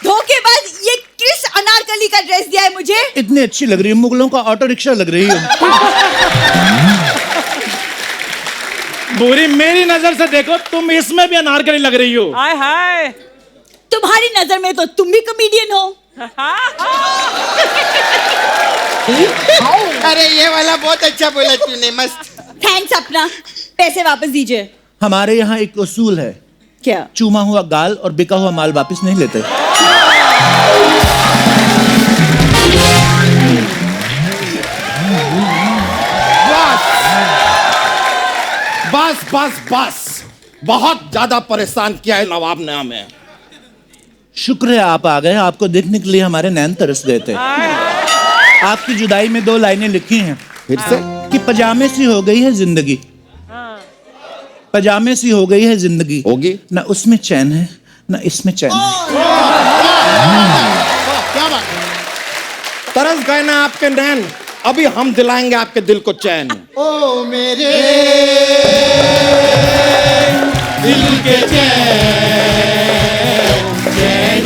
धोखेबाज, ये किस अनारकली का ड्रेस दिया है मुझे? इतनी अच्छी लग रही है, मुगलों का ऑटो रिक्शा लग रही है। बुरी मेरी नजर से देखो, तुम इसमें भी अनारकली लग रही हो। हाय हाय, तुम्हारी नजर में तो तुम भी कॉमेडियन हो। अरे ये वाला बहुत अच्छा बोला तूने, मस्त। थैंक्स अपना, पैसे वापस दीजिए। हमारे यहाँ एक उसूल है, क्या? चूमा हुआ गाल और बिका हुआ माल वापस नहीं लेते। बस बस बस, बहुत ज्यादा परेशान किया है नवाब ने हमें। शुक्र है आप आ गए, आपको देखने के लिए हमारे नैन तरस गए थे। आपकी जुदाई में 2 लाइनें लिखी हैं फिर से कि पजामे सी हो गई है जिंदगी, पजामे सी हो गई है जिंदगी, होगी ना उसमें चैन है ना इसमें चैन है। क्या बात? तरस गए ना आपके नैन, अभी हम दिलाएंगे आपके दिल को चैन। ओ मेरे दिल के चैन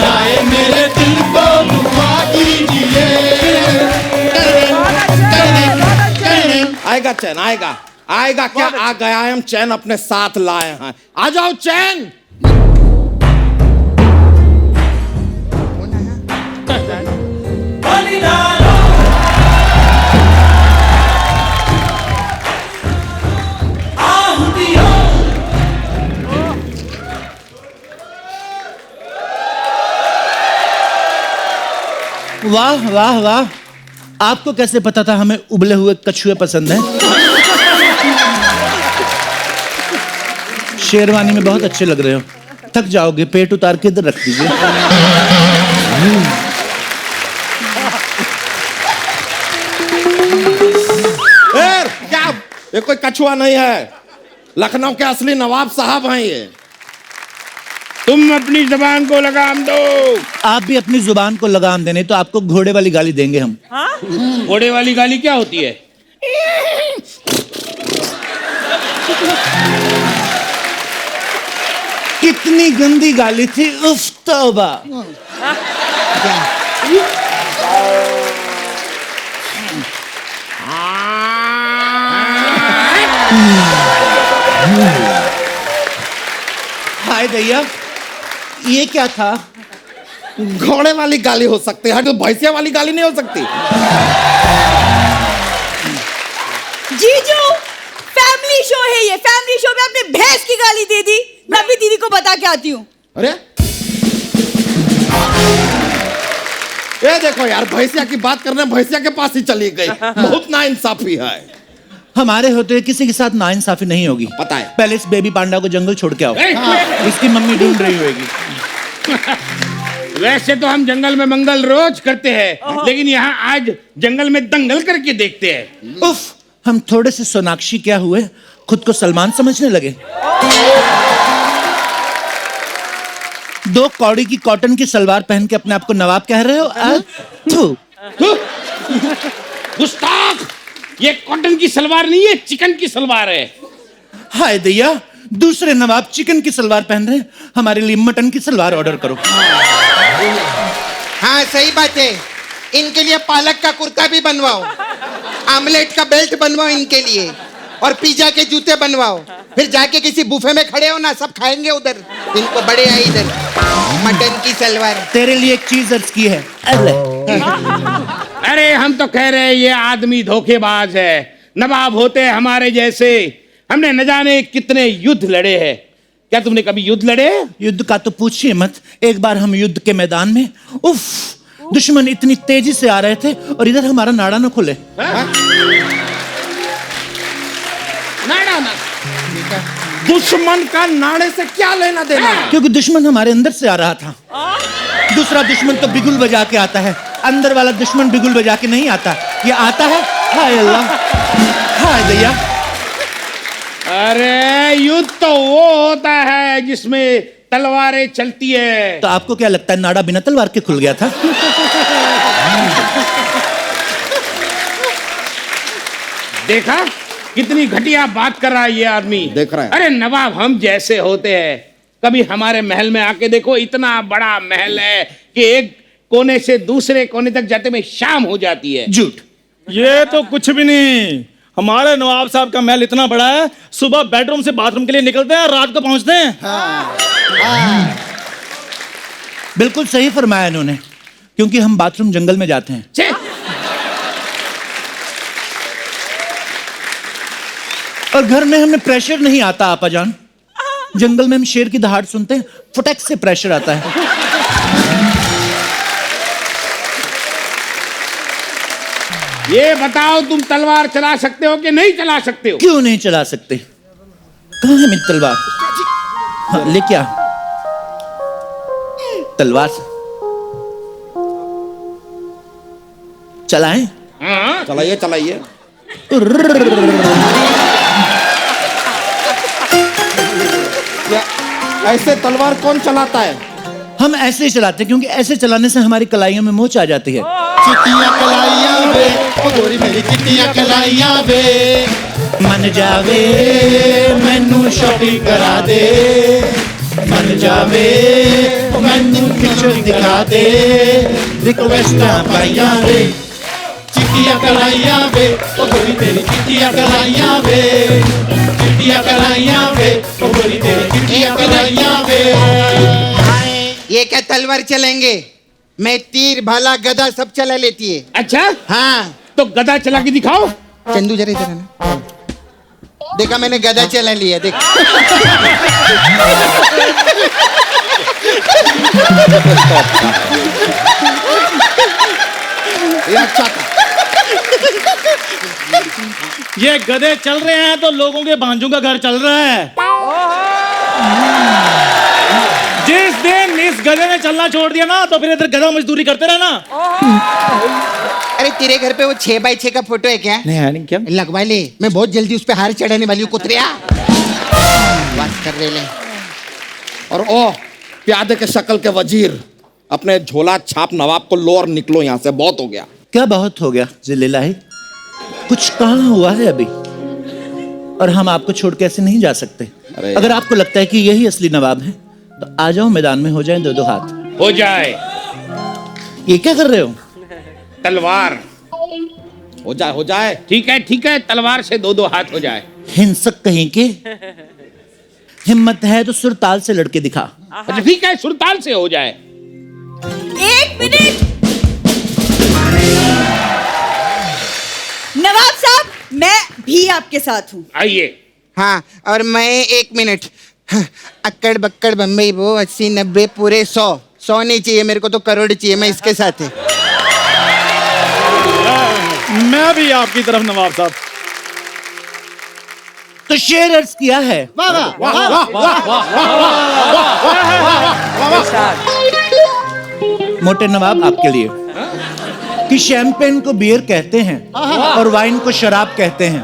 आए मेरे दिल को घुमा दीजिए। चैन आएगा आएगा क्या आ गया है, हम चैन अपने साथ लाए हैं। आ जाओ चैन। वाह वाह वाह, आपको कैसे पता था हमें उबले हुए कछुए पसंद हैं? शेरवानी में बहुत अच्छे लग रहे हो। थक जाओगे, पेट उतार के इधर रख दीजिए। क्या ये कोई कछुआ नहीं है, लखनऊ के असली नवाब साहब हैं ये। तुम अपनी जबान को लगाम दो। आप भी अपनी जुबान को लगाम देने, तो आपको घोड़े वाली गाली देंगे हम। घोड़े वाली गाली क्या होती है? कितनी गंदी गाली थी, उफ तौबा। हाय दैया, ये क्या था? घोड़े वाली गाली हो सकती है, तो भैंसिया वाली गाली नहीं हो सकती। जीजू, फैमिली शो है ये, फैमिली शो में आपने भैंस की गाली दे दी। मैं भी दीदी को बता के आती हूँ। अरे ये देखो यार, भैंसिया की बात करने भैंसिया के पास ही चली गई। बहुत नाइंसाफी है। हमारे होते किसी के साथ नाइंसाफी नहीं होगी, पता है। पहले इस बेबी पांडा को जंगल छोड़ के आओ, इसकी मम्मी ढूंढ रही होगी। वैसे तो हम जंगल में मंगल रोज करते हैं, लेकिन यहाँ आज जंगल में दंगल करके देखते हैं। उफ, हम थोड़े से सोनाक्षी क्या हुए, खुद को सलमान समझने लगे। 2 कौड़ी की कॉटन की सलवार पहन के अपने आप को नवाब कह रहे हो? गुस्ताख, ये कॉटन की सलवार नहीं है, चिकन की सलवार है। हाय दैया, दूसरे नवाब चिकन की सलवार पहन रहे हैं, हमारे लिए मटन की सलवार ऑर्डर करो। हाँ सही बात है, इनके लिए पालक का कुर्ता भी बनवाओ, आमलेट का बेल्ट बनवाओ इनके लिए, और पिज्जा के जूते बनवाओ। फिर जाके किसी बुफे में खड़े हो ना, सब खाएंगे उधर। इनको बड़े आई इधर मटन की सलवार। तेरे लिए एक चीज अर्ज की है। अरे हम तो कह रहे हैं ये आदमी धोखेबाज है। नवाब होते हैं हमारे जैसे, हमने न जाने कितने युद्ध लड़े हैं। क्या तुमने कभी युद्ध लड़े? युद्ध का तो पूछिए मत। एक बार हम युद्ध के मैदान में, उफ, दुश्मन इतनी तेजी से आ रहे थे और इधर हमारा नाड़ा न खुले। नाड़ा ना, दुश्मन का नाड़े से क्या लेना देना? क्योंकि दुश्मन हमारे अंदर से आ रहा था। दूसरा दुश्मन तो बिगुल बजा के आता है, अंदर वाला दुश्मन बिगुल बजा के नहीं आता। ये आता है, हाय अल्लाह, हाय दैया। अरे युद्ध तो वो होता है जिसमें तलवारें चलती है। तो आपको क्या लगता है नाड़ा बिना तलवार के खुल गया था? देखा कितनी घटिया बात कर रहा है ये आदमी। देख रहा है। अरे नवाब हम जैसे होते हैं, कभी हमारे महल में आके देखो, इतना बड़ा महल है कि एक कोने से दूसरे कोने तक जाते में शाम हो जाती है। झूठ। ये तो कुछ भी नहीं। हमारे नवाब साहब का महल इतना बड़ा है, सुबह बेडरूम से बाथरूम के लिए निकलते हैं, रात को पहुंचते हैं। बिल्कुल सही फरमाया इन्होंने, क्योंकि हम बाथरूम जंगल में जाते हैं। छे! और घर में हमें प्रेशर नहीं आता आपा जान। जंगल में हम शेर की दहाड़ सुनते हैं, फटक से प्रेशर आता है। ये बताओ तुम तलवार चला सकते हो कि नहीं चला सकते हो? क्यों नहीं चला सकते? कहाँ है मेरी तलवार? हाँ, ले क्या तलवार चलाएं? हाँ? चलाइए चलाइए। ऐसे तलवार कौन चलाता है? हम ऐसे ही चलाते हैं, क्योंकि ऐसे चलाने से हमारी कलाइयों में मोच आ जाती है। चिट्टियां कलाइयां वे, ओ गोरी मेरी चिट्टियां कलाइयां वे, मन जावे मैनू शॉपिंग करा दे, मन जावे मैनू पिक्चर दिखा दे, रिक्वेस्टां पाइयां वे, चिट्टियां कलाइयां वे ओ गोरी तेरी चिट्टियां कलाइयां वे, चिट्टियां कलाइयां वे ओ गोरी तेरी चिट्टियां कलाइयां वे। ये क्या तलवार चलेंगे? मैं तीर भाला गदा सब चला लेती है। अच्छा, हाँ तो गदा चला के दिखाओ। चंदू जरा इधर आना। देखा मैंने गदा चला लिया देख। ये अच्छा था। ये गधे चल रहे हैं तो लोगों के भांजों का घर चल रहा है। जिस दिन इस गधे ने चलना छोड़ दिया ना तो फिर इधर गधा मजदूरी करते रहना। अरे तेरे घर पे वो 6x6 का फोटो है क्या? नहीं है नहीं, क्या लगवा ले, मैं बहुत जल्दी उस पे हार चढ़ाने वाली हूँ कुतरिया। बात कर रहे ले। और ओ प्यादे के शक्ल के वजीर, अपने झोला छाप नवाब को लो और निकलो यहाँ से, बहुत हो गया। क्या बहुत हो गया जिलेलाही? कुछ कहाँ हुआ है अभी, और हम आपको छोड़ के ऐसे नहीं जा सकते। अरे अगर आपको लगता है कि यही असली नवाब है तो आ जाओ, मैदान में हो जाए दो दो हाथ। हो जाए। ये क्या कर रहे हो? तलवार। हो जाए, हो जाए। ठीक है, तलवार से दो दो हाथ हो जाए। हिंसक कहीं के, हिम्मत है तो सुरताल से लड़के दिखा। अच्छा ठीक है, सुरताल से हो जाए। 1 मिनट नवाब साहब, मैं भी आपके साथ हूँ। आइए। हाँ और मैं 1 मिनट। हाँ, अक्कड़ बक्कड़ बम्बई वो 80 90 पूरे 100 नहीं चाहिए मेरे को, तो करोड़ चाहिए। मैं इसके साथ है। मैं भी आपकी तरफ नवाब साहब। तो शेर अर्ज किया है। वाह वाह वाह वाह। मोटे नवाब आपके लिए कि शैंपेन को बियर कहते हैं और वाइन को शराब कहते हैं।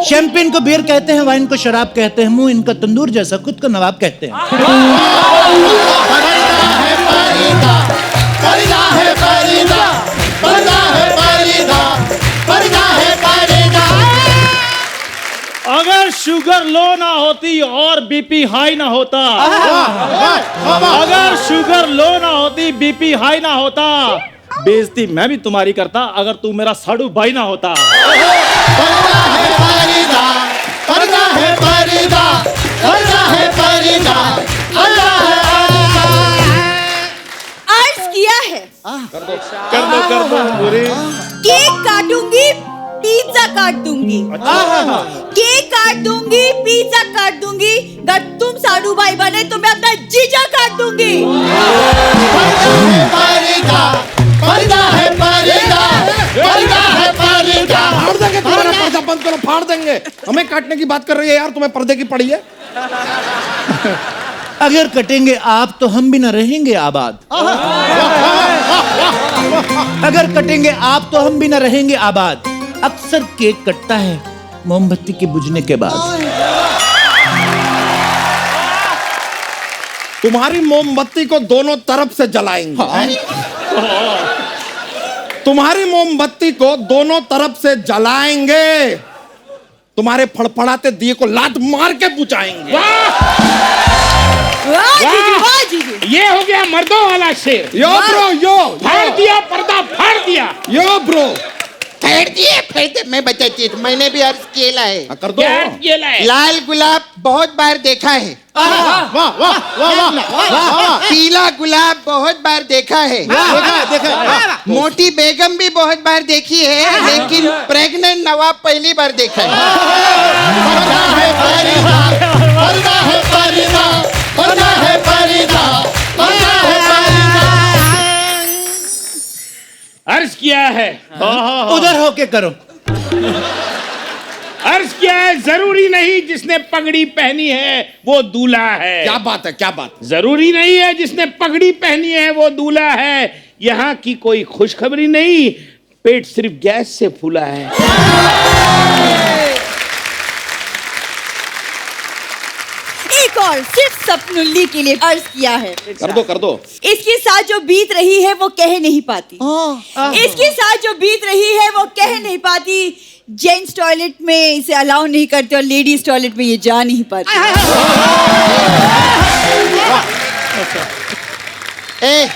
शैंपेन को बियर कहते हैं, वाइन को शराब कहते हैं। मुंह इनका तंदूर जैसा, खुद को नवाब कहते हैं। अगर शुगर लो ना होती और बीपी हाई ना होता, अगर शुगर लो ना होती, बीपी हाई ना होता, बेइज्जती मैं भी तुम्हारी करता अगर तू मेरा साड़ू भाई ना होता। अर्ज किया है। कर दो बुरी। केक काटूंगी, पिज्जा काट दूंगी। केक काट दूंगी, पिज्जा काट दूंगी। अगर तुम साडू भाई बने तो मैं अपना जीजा काट दूंगी। फाड़ देंगे तुम्हारा पर्दा, बंद करो, फाड़ देंगे। हमें काटने की बात कर रही है यार, तुम्हें पर्दे की पड़ी है। अगर कटेंगे आप तो हम भी न रहेंगे आबाद। अगर कटेंगे आप तो हम भी न रहेंगे आबाद। अक्सर केक कटता है मोमबत्ती के बुझने के बाद। तुम्हारी मोमबत्ती को दोनों तरफ से जलाएंगे। तुम्हारी मोमबत्ती को दोनों तरफ से जलाएंगे। तुम्हारे फड़फड़ाते दिए को लात मार के बुझाएंगे। वाह जीजू। ये हो गया मर्दों वाला शेर। यो ब्रो, यो फाड़ दिया पर्दा, फाड़ दिया। यो ब्रो। फेर दिए मैं बताती हूँ। मैंने भी अर्ज किया है। कर दो। क्या लाए? लाल गुलाब बहुत बार देखा है। पीला गुलाब बहुत बार देखा है। मोटी बेगम भी बहुत बार देखी है, लेकिन प्रेग्नेंट नवाब पहली बार देखा अर्ज किया है। उधर होके करो। अर्ज किया है, जरूरी नहीं जिसने पगड़ी पहनी है वो दूल्हा है। क्या बात है, क्या बात। जरूरी नहीं है जिसने पगड़ी पहनी है वो दूल्हा है। यहाँ की कोई खुशखबरी नहीं, पेट सिर्फ गैस से फूला है। एक और सिर्फ सपनुल्ली के लिए अर्ज किया है। कर दो, कर दो। इसके साथ जो बीत रही है वो कह नहीं पाती। इसके साथ जो बीत रही है वो कह नहीं पाती। जेंट्स टॉयलेट में इसे अलाउ नहीं करते और लेडीज टॉयलेट में ये जा नहीं पाती। है।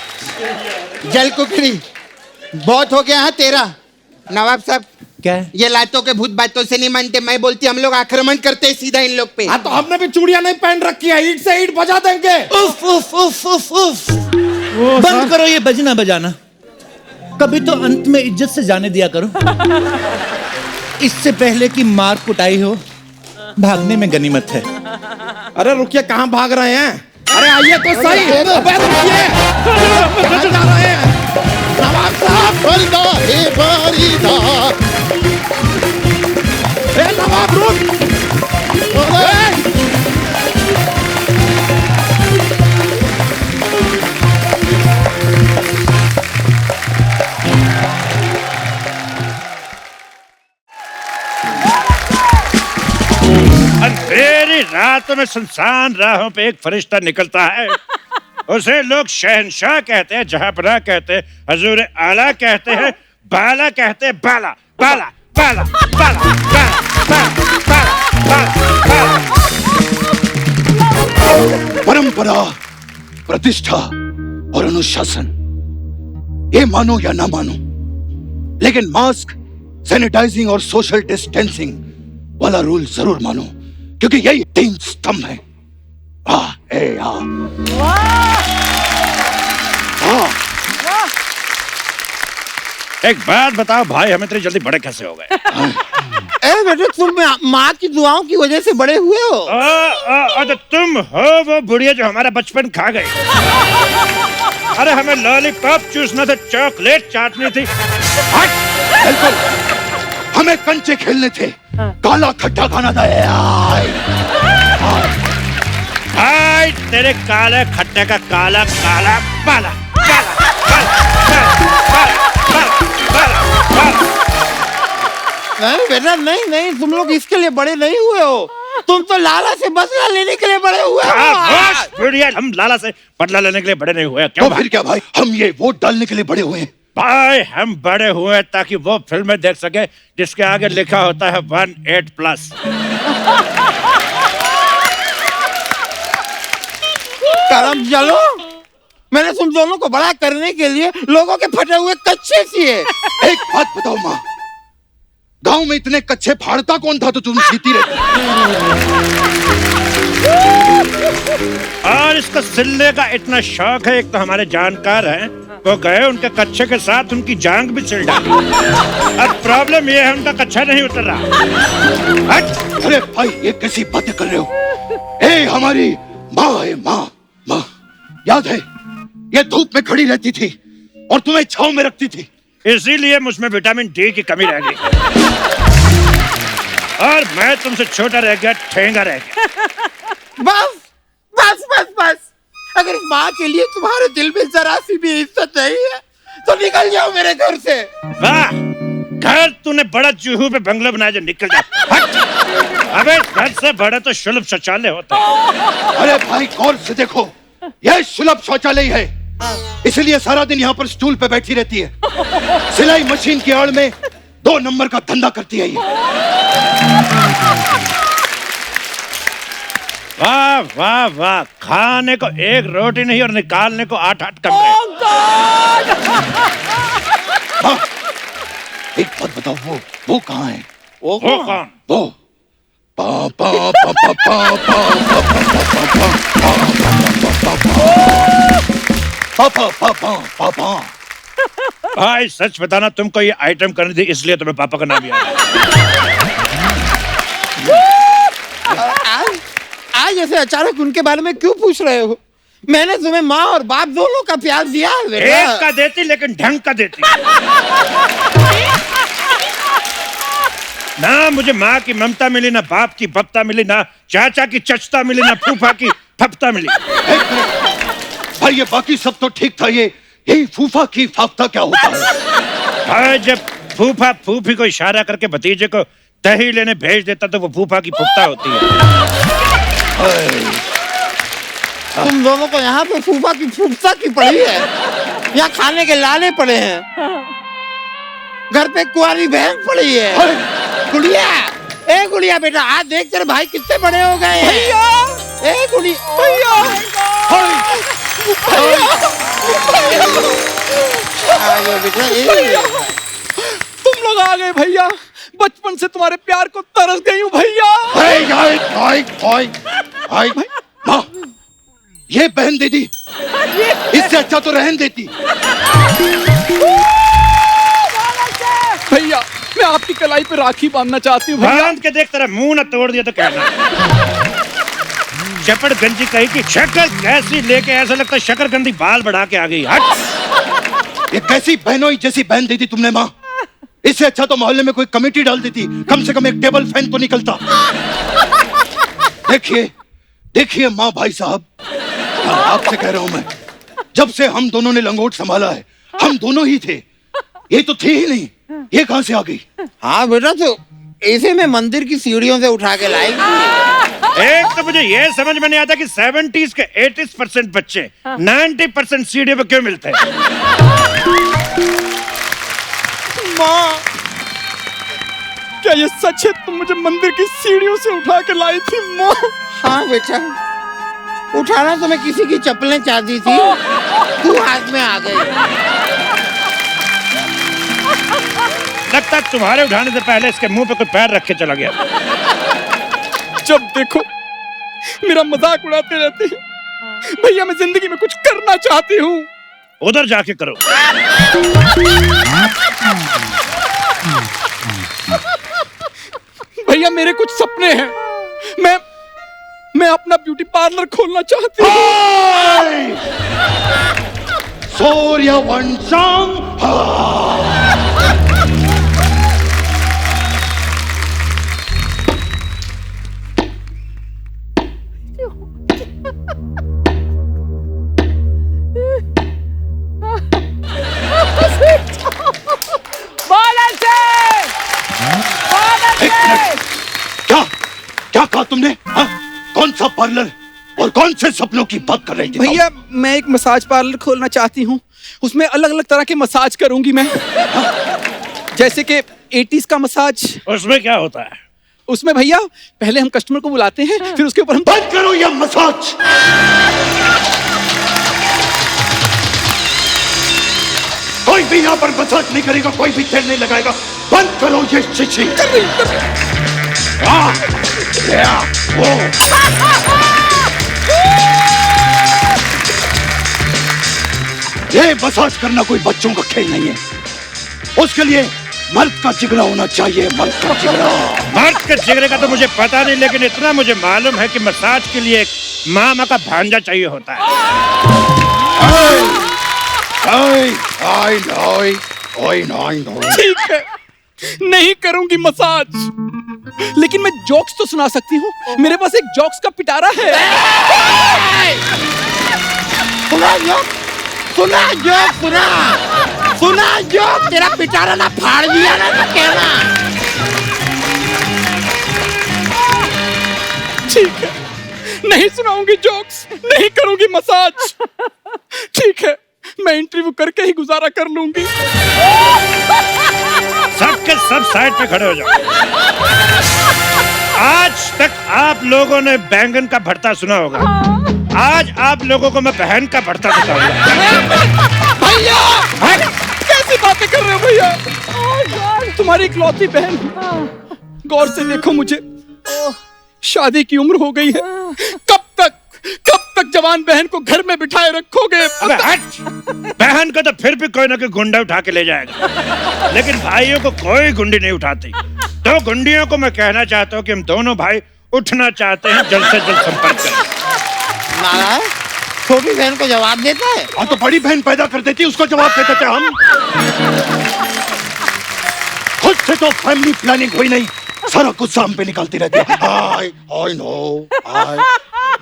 जल कुकरी बहुत हो गया है तेरा नवाब साहब। क्या है? ये लातों के भूत बातों से नहीं मानते। मैं बोलती हम लोग आक्रमण करते हैं सीधा इन लोग पे। हाँ तो हमने भी चूड़ियां नहीं पहन रखी है, ईंट से ईंट बजा देंगे। उफ उफ उफ उफ उफ। बंद करो ये बजना बजाना, कभी तो अंत में इज्जत से जाने दिया करो। इससे पहले कि मार कुटाई हो, भागने में गनीमत है। अरे रुकिए, कहाँ भाग रहे हैं? अरे आइए तो सही। अबे रुकिए, कहाँ जा रहे हैं? नवाब साहब, फरीदा हे फरीदा। ए नवाब रुक। अंधेरी रात में सुनसान राहों पे एक फरिश्ता निकलता है। उसे लोग शहंशाह कहते हैं, जहांपनाह कहते हैं, हजूर आला कहते हैं, बाला कहते हैं, बाला बाला बाला बाला बाला बाला बाला। परंपरा, प्रतिष्ठा और अनुशासन, ये मानो या ना मानो, लेकिन मास्क, सैनिटाइजिंग और सोशल डिस्टेंसिंग वाला रूल जरूर मानो, क्योंकि यही 3 स्तंभ है। एक बात बताओ भाई, हम इतनी जल्दी बड़े कैसे हो गए? ए बेटे, तुम माँ की दुआओं की वजह से बड़े हुए हो। तो तुम हो वो बुढ़िया जो हमारा बचपन खा गई। अरे हमें लॉलीपॉप चूसना था, चॉकलेट चाटनी थी। बिल्कुल, हमें कंचे खेलने थे, काला खट्टा खाना था। भाई तेरे काले खट्टे का काला काला बाला काला नहीं बेटा, नहीं नहीं, तुम लोग इसके लिए बड़े नहीं हुए हो। तुम तो लाला से बदला लेने के लिए बड़े हुए हो। बुढ़िया, हम लाला से बदला लेने के लिए बड़े नहीं हुए। क्यों? तो फिर क्या भाई, हम ये वोट डालने के लिए बड़े हुए हैं। भाई हम बड़े हुए ताकि वो फिल्में देख सके जिसके आगे लिखा होता है 18+। करम चलो, मैंने तुम दोनों को बड़ा करने के लिए लोगों के फटे हुए कच्चे सिए। एक बात बताओ माँ, गांव में इतने कच्चे फाड़ता कौन था तो तुम जीती रहती? और इसको सिलने का इतना शौक है। एक तो हमारे जानकार हैं, वो गए उनके कच्चे के साथ उनकी जांग भी सिल डाली। अब प्रॉब्लम ये है उनका कच्चा नहीं उतर रहा। अरे भाई, ये कैसी बातें कर रहे हो? ए हमारी माँ है, माँ माँ याद है, ये धूप में खड़ी रहती थी और तुम्हें छांव में रखती थी, इसीलिए मुझमें विटामिन डी की कमी रह गई और मैं तुमसे छोटा रह गया, ठेंगा रह गया। बस बस बस बस, अगर इस माँ के लिए तुम्हारे दिल में जरा सी भी इज्जत नहीं है तो निकल जाओ मेरे घर से। वाह, घर तूने बड़ा चूहू पे बंगला बनाया जो निकल जा। अबे घर से बड़ा तो सुलभ शौचालय होता है। अरे भाई गौर से देखो, यह सुलभ शौचालय है, इसलिए सारा दिन यहाँ पर स्टूल पे बैठी रहती है। सिलाई मशीन की आड़ में 2 नंबर का धंधा करती है ये। वाह वाह वाह, खाने को 1 रोटी नहीं और निकालने को 8-8 कमरे। हाँ, एक बात बताओ, वो कहाँ है? वो कौन? वो पा पा पा पा पा पा पा पा। भाई सच बताना, तुमको ये आइटम करनी थी इसलिए तुम्हें पापा का नाम याद है। आज ऐसे अचानक उनके बारे में क्यों पूछ रहे हो? मैंने तुम्हें माँ और बाप दोनों का प्यार दिया है बेटा। एक का देती लेकिन ढंग का देती। ना मुझे माँ की ममता मिली, ना बाप की बपता मिली, ना चाचा की चचता मिली, ना फूफा की फपता मिली। भाई ये बाकी सब तो ठीक था, यही फूफा की फाफ्ता क्या होता है? भाई जब फूफा फूफी को इशारा करके भतीजे को दही लेने भेज देता तो वो फूफा की फुफ्ता होती है। तुम दोनों को यहाँ पे फूफा की फुफ्ता की पड़ी है, यहाँ खाने के लाले पड़े हैं, घर पे कुंवारी बहन पड़ी है। गुड़िया, ए गुड़िया बेटा, आज देख तेरे भाई कितने बड़े हो गए हैं। ए गुड़िया, भैया, तुम लोग आ गए भैया, बचपन से तुम्हारे प्यार को तरस गई हूँ भैया। माँ, ये बहन दीदी इससे अच्छा तो रहन देती। भैया मैं आपकी कलाई पे राखी बांधना चाहती हूँ भैया। बांध के देख, तेरा मुंह ना तोड़ दिया तो कहना। शकरगंजी कही कि शक्ल कैसी लेके ऐसा लगता है शकरगंदी बाल बढ़ा के आ गई। हट। ये कैसी बहनों जैसी बहन दी थी तुमने माँ। इससे अच्छा तो मोहल्ले में कोई कमेटी डाल देती, कम से कम एक टेबल फैन तो निकलता। देखिए देखिए माँ भाई साहब, आपसे कह रहा हूं मैं, जब से हम दोनों ने लंगोट संभाला है, हम दोनों ही थे, ये तो थी ही नहीं, ये कहां से आ गई? हाँ बेटा, तो इसे मैं मंदिर की सीढ़ियों से उठा के लाई। एक तो मुझे ये समझ में नहीं आता कि 70s के 80% बच्चे 90% सीढ़ी पे क्यों मिलते हैं। माँ, क्या ये सच है? तुम मुझे मंदिर की सीढ़ियों से उठा के लाई थी माँ? हाँ बेटा, उठाना तो मैं किसी की चप्पलें चाहती थी, तू हाथ में आ गई। लगता है तुम्हारे उठाने से पहले इसके मुंह पे कोई पैर रख के चला गया। जब देखो मेरा मजाक उड़ाते रहते हैं। भैया मैं जिंदगी में कुछ करना चाहती हूँ। उधर जाके करो। भैया मेरे कुछ सपने हैं, मैं अपना ब्यूटी पार्लर खोलना चाहती हूँ। सूर्यवंशम। क्या कहा तुमने? हाँ? कौन सा पार्लर और कौन से सपनों की बात कर रही थी? भैया मैं एक मसाज पार्लर खोलना चाहती हूँ, उसमें अलग अलग तरह के मसाज करूंगी मैं। जैसे कि 80s का मसाज। उसमें क्या होता है? उसमें भैया पहले हम कस्टमर को बुलाते हैं, फिर उसके ऊपर हम। बंद करो ये मसाज। कोई भी यहाँ पर मसाज नहीं करेगा, कोई भी तेल नहीं लगाएगा। बंद करो ये शिशी। ये मसाज करना कोई बच्चों का खेल नहीं है, उसके लिए मर्द का जिगरा होना चाहिए। मर्द का जिगरा। मर्द के जिगरे का तो मुझे पता नहीं, लेकिन इतना मुझे मालूम है कि मसाज के लिए एक मामा का भांजा चाहिए होता है। ठीक है, नहीं करूंगी मसाज, लेकिन मैं जोक्स तो सुना सकती हूँ। मेरे पास एक जोक्स का पिटारा है। सुना जोक, तेरा पिटारा ना फाड़ दिया ना तो कहना। ठीक है, नहीं सुनाऊंगी जोक्स, नहीं करूंगी मसाज। ठीक है, मैं इंटरव्यू करके ही गुजारा कर लूंगी। सबके सब साइड पे खड़े हो जाओ। आज तक आप लोगों ने बैंगन का भरता सुना होगा, आज आप लोगों को मैं बहन का भरता बताऊंगा। भैया कैसी बातें कर रहे हो भैया? तुम्हारी इकलौती बहन, गौर से देखो मुझे, शादी की उम्र हो गई है। कब तक जवान बहन को घर में बिठाए रखोगे? अबे हट! बहन को तो फिर भी कोई ना कोई गुंडा उठा के ले जाएगा, लेकिन भाइयों को कोई गुंडी नहीं उठाती। तो गुंडियों को मैं कहना चाहता हूँ कि हम दोनों भाई उठना चाहते हैं, जल्द से जल्द संपर्क करें। नारायण छोटी बहन को जवाब देता है। हाँ तो बड़ी बहन पैदा कर देती, उसको जवाब दे देते हम। खुद से तो फैमिली प्लानिंग हुई नहीं, सारा कुछ साम पे निकालती रहती है। I know.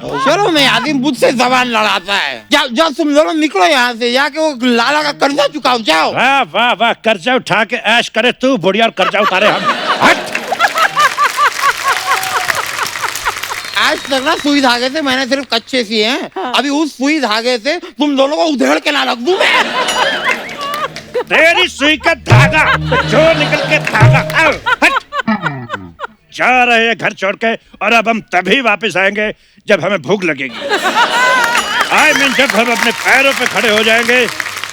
चलो मैं आदमी मुझसे जबान लड़ाता है। जाओ तुम दोनों निकलो यहाँ से, जाके वो लाला का कर्जा चुकाओ। जाओ। वाह वाह वाह, कर्जा उठा के ऐश करे तू बुढ़िया, और कर्जा उतारे हम। हट! आज तक ना सुई धागे से मैंने सिर्फ कच्चे सिए हैं। अभी उस सुई धागे से तुम दोनों को उधेड़ के ना रख दूं मैं। तेरी सुई का धागा जो निकल के धागा। आओ, हट! जा रहे हैं घर छोड़ के, और अब हम तभी वापस आएंगे जब हमें भूख लगेगी। जब हम अपने पैरों पे खड़े हो जाएंगे,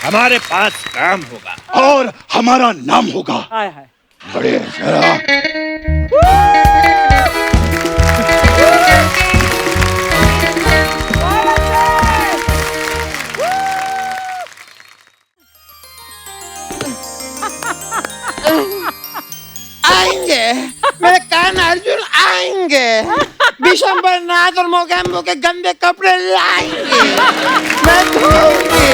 हमारे पास काम होगा और हमारा नाम होगा। बड़े जरा आएंगे मेरे कान अर्जुन आएंगे, दिसंबर नाथ और मोगैम्बो के गंदे कपड़े लाएंगे, मैं धोऊंगी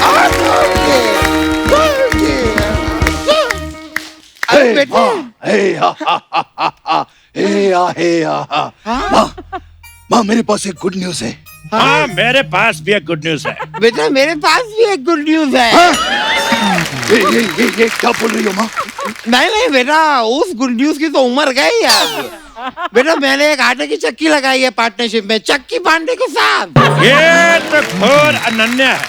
और धोऊंगी। अरे बेटा माँ मेरे पास एक गुड न्यूज है। हाँ मेरे पास भी एक गुड न्यूज है। बेटा मेरे पास भी एक गुड न्यूज है। ये क्या बोल रही हो माँ? नहीं बेटा, उस गुड न्यूज की तो उम्र गई अब। बेटा मैंने एक आटे की चक्की लगाई है पार्टनरशिप में चक्की पांडे के साथ। ये तो घोर अनन्य है।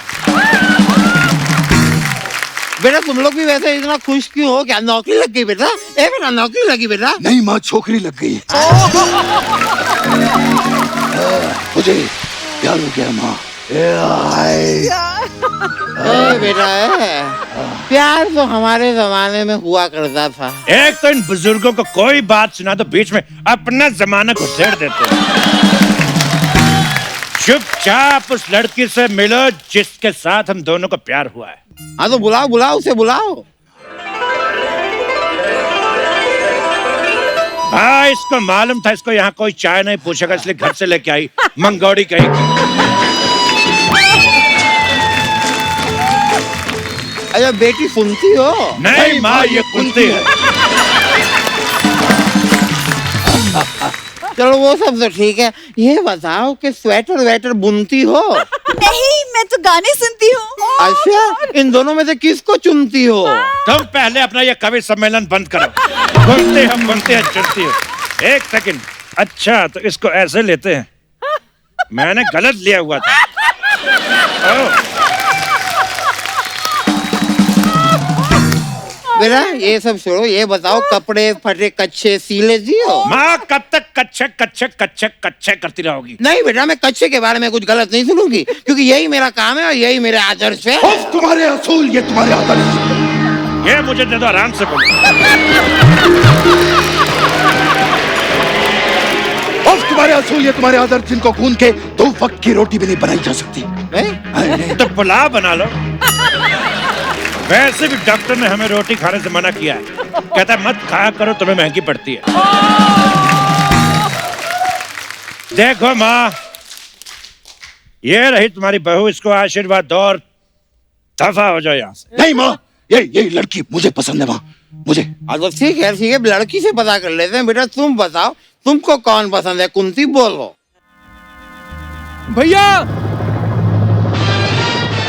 बेटा तुम लोग भी वैसे इतना खुश क्यों हो? क्या नौकरी लग गई बेटा? बेटा नौकरी लगी बेटा? नहीं माँ, छोकरी लग गई। मुझे प्यार हो गया माँ। बेटा प्यार तो हमारे जमाने में हुआ करता था। एक तो इन बुजुर्गों को कोई बात सुना तो बीच में अपना जमाना घुसेड़ देते हैं। चुपचाप उस लड़की से मिलो जिसके साथ हम दोनों को प्यार हुआ है। हाँ तो बुलाओ बुलाओ उसे बुलाओ। हाँ इसको मालूम था इसको यहाँ कोई चाय नहीं पूछेगा, इसलिए घर से लेके आई मंगोड़ी कहीं की। अरे बेटी सुनती हो? नहीं माँ ये कुंती है। चलो वो सब तो ठीक है, ये बताओ कि स्वेटर वेटर बुनती हो? नहीं, मैं तो गाने सुनती हूँ। अच्छा, इन दोनों में से किसको चुनती हो? तुम पहले अपना ये कवि सम्मेलन बंद करो। बुनते हैं चुनती हो। एक सेकंड। अच्छा तो इसको ऐसे लेते हैं, मैंने गलत लिया हुआ था। बेटा ये सब छोड़ो, ये बताओ कपड़े फटे कच्चे सीले दियो? माँ कब तक कच्चे करती रहोगी? नहीं बेटा, मैं कच्चे के बारे में कुछ गलत नहीं सुनूंगी, क्योंकि यही मेरा काम है और यही मेरे आदर्श है। तुम्हारे असूल, ये तुम्हारे आदर्श। ये मुझे दे दो, आराम से बोलो। तुम्हारे असूल, ये तुम्हारे आदर्श, जिनको गूंद के 2 वक्त की रोटी भी नहीं बनाई जा सकती। तो पुलाव बना लो। वैसे भी डॉक्टर ने हमें रोटी खाने से मना किया है, कहता है मत खाया करो, तुम्हें महंगी पड़ती है। देखो माँ, ये रही तुम्हारी बहू, इसको आशीर्वाद दो और दफा हो जाओ यहाँ से। नहीं माँ, ये लड़की मुझे पसंद है माँ, मुझे। तो ठीक है लड़की से पता कर लेते हैं। बेटा तुम बताओ, तुमको कौन पसंद है? कुंती बोलो। भैया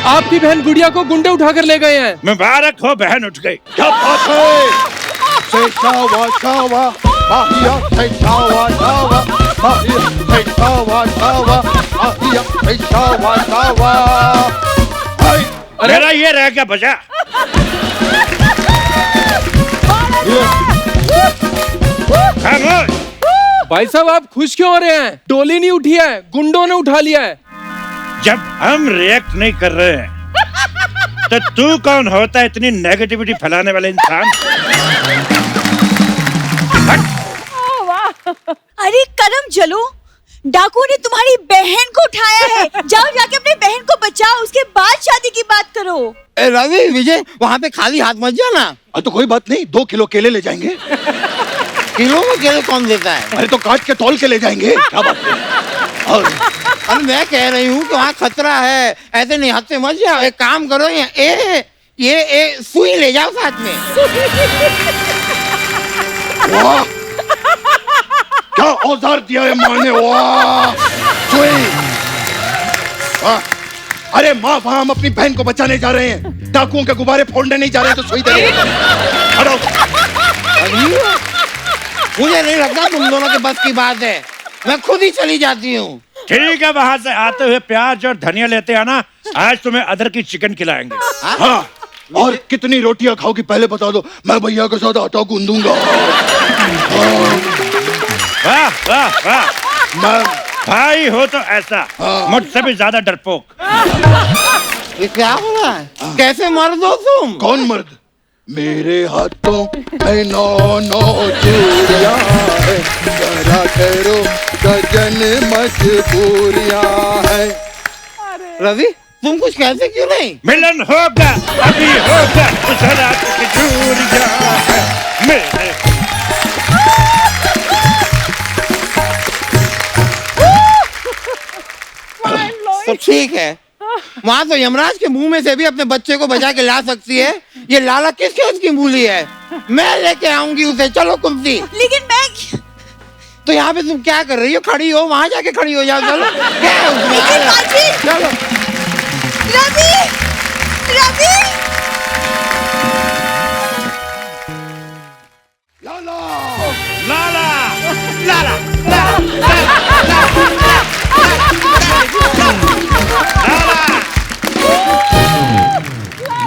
आपकी बहन गुड़िया को गुंडे उठा कर ले गए हैं। मुबारक हो, बहन उठ गई। क्या बात है? शावा शावा माहिया शावा शावा माहिया शावा शावा माहिया शावा शावा। मेरा ये रह गया बजा। खामोश। भाई साहब आप खुश क्यों हो रहे हैं? टोली नहीं उठी है, गुंडों ने उठा लिया है। जब हम रिएक्ट नहीं कर रहे हैं तो तू कौन होता है इतनी नेगेटिविटी फैलाने वाले इंसान? अरे करम जलो, डाकू ने तुम्हारी बहन को उठाया है। जाओ जाके अपने बहन को बचाओ, उसके बाद शादी की बात करो। रवि विजय, वहाँ पे खाली हाथ मत जाना। तो कोई बात नहीं, 2 किलो केले ले जाएंगे। किलो में केले कौन देता है? अरे तो काट के तौल के ले जाएंगे। क्या बात है? अरे मैं कह रही हूँ कि वहाँ खतरा है, ऐसे नहीं हाथ से मत जाओ। एक काम करो, ये सुई ले जाओ साथ में। वाह, क्या औजार दिया है माँ ने। वाह, सुई। वाह। अरे माँ, वहाँ हम अपनी बहन को बचाने जा रहे हैं, डाकुओं के गुब्बारे फोड़ने नहीं जा रहे हैं, तो सुई दे रहे हैं। मुझे नहीं लगता तुम दोनों के बस की बात है, मैं खुद ही चली जाती हूँ। ठीक है, वहां से आते हुए प्याज और धनिया लेते आना, आज तुम्हें अदरक की चिकन खिलाएंगे। हाँ, और कितनी रोटियां खाओगी पहले बता दो, मैं भैया के साथ आटा गूंदूंगा। वाह वाह वाह। मैं भाई हो तो ऐसा, मुझसे भी ज्यादा डरपोक। ये क्या हो रहा है? कैसे मर्द हो तुम? कौन मर्द? मेरे हाथों में 9 चूड़ियां है, जरा करो गजन मजबूरियां है। रवि तुम कुछ कहते क्यों नहीं? मिलन होगा अभी होगा, जरा चूड़ियां है मेरे। तो ठीक है, वहाँ तो यमराज के मुंह में से भी अपने बच्चे को बचा के ला सकती है। ये लाला किसके उसकी मूली है? मैं लेके आऊंगी उसे। चलो कुमती। लेकिन मैं तो यहाँ पे तुम क्या कर रही हो? खड़ी हो, वहाँ जाके खड़ी हो जाओ। चलो क्या है उसमें? लेकिन बाजी, चलो रवि, रवि, लाला लाला लाला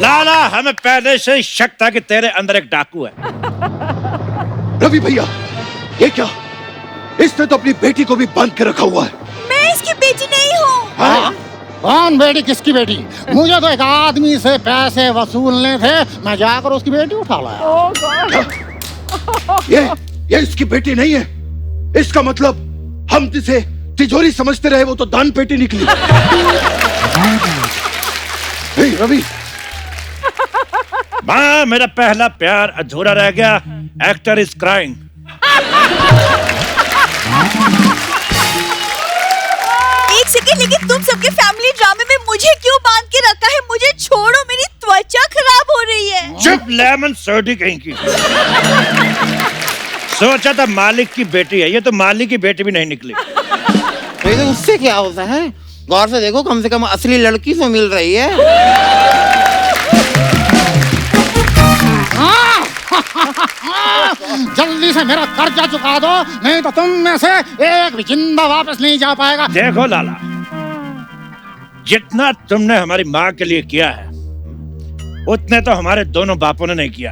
लाला, हमें पहले से ही शक था कि तेरे अंदर एक डाकू है। रवि भैया, ये क्या? इसने तो अपनी बेटी को भी बांध के रखा हुआ है। मैं इसकी बेटी नहीं हूँ। कौन बेटी? किसकी बेटी? मुझे तो एक आदमी से पैसे वसूलने थे, मैं जाकर उसकी बेटी उठा लाया। ये इसकी बेटी नहीं है। इसका मतलब हम जिसे तिजोरी समझते रहे वो तो दान पेटी निकली। हे रवि, माँ, मेरा पहला प्यार अधूरा रह गया। Actor is crying. एक सेकंड, लेकिन तुम सबके फैमिली ड्रामे में मुझे क्यों बांध के रखा है? मुझे छोड़ो, मेरी त्वचा खराब हो रही है। चुप, लेमन सोडी कहीं की। सोचा था मालिक की बेटी है, ये तो मालिक की बेटी भी नहीं निकली। तो उससे क्या होता है? गौर से देखो, कम से कम असली लड़की से मिल रही है। जल्दी से मेरा कर्जा चुका दो, नहीं तो तुम में से एक भी जिंदा वापस नहीं जा पाएगा। देखो लाला, जितना तुमने हमारी माँ के लिए किया है उतने तो हमारे दोनों बापों ने नहीं किया।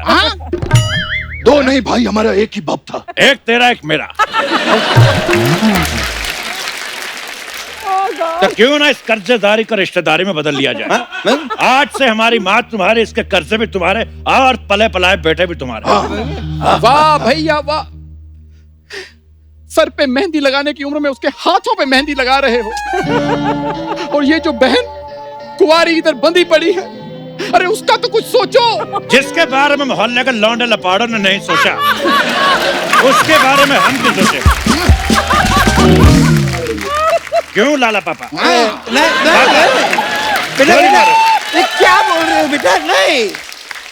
दो नहीं भाई, हमारा एक ही बाप था। एक तेरा एक मेरा। तो क्यों ना इस कर्जेदारी को रिश्तेदारी में बदल लिया जाए? आज से हमारी माँ तुम्हारे, इसके कर्जे भी तुम्हारे, और पले पलाए बेटे भी तुम्हारे। वाह भैया वाह, सर पे मेहंदी लगाने की उम्र में उसके हाथों पे मेहंदी लगा रहे हो। और ये जो बहन कुंवारी इधर बंधी पड़ी है, अरे उसका तो कुछ सोचो। जिसके बारे में मोहल्ले के लौंडे लपाड़ों ने नहीं सोचा, उसके बारे में हम क्यों सोचे? क्यों लाला पापा? क्या बोल रहे हो बेटा? नहीं,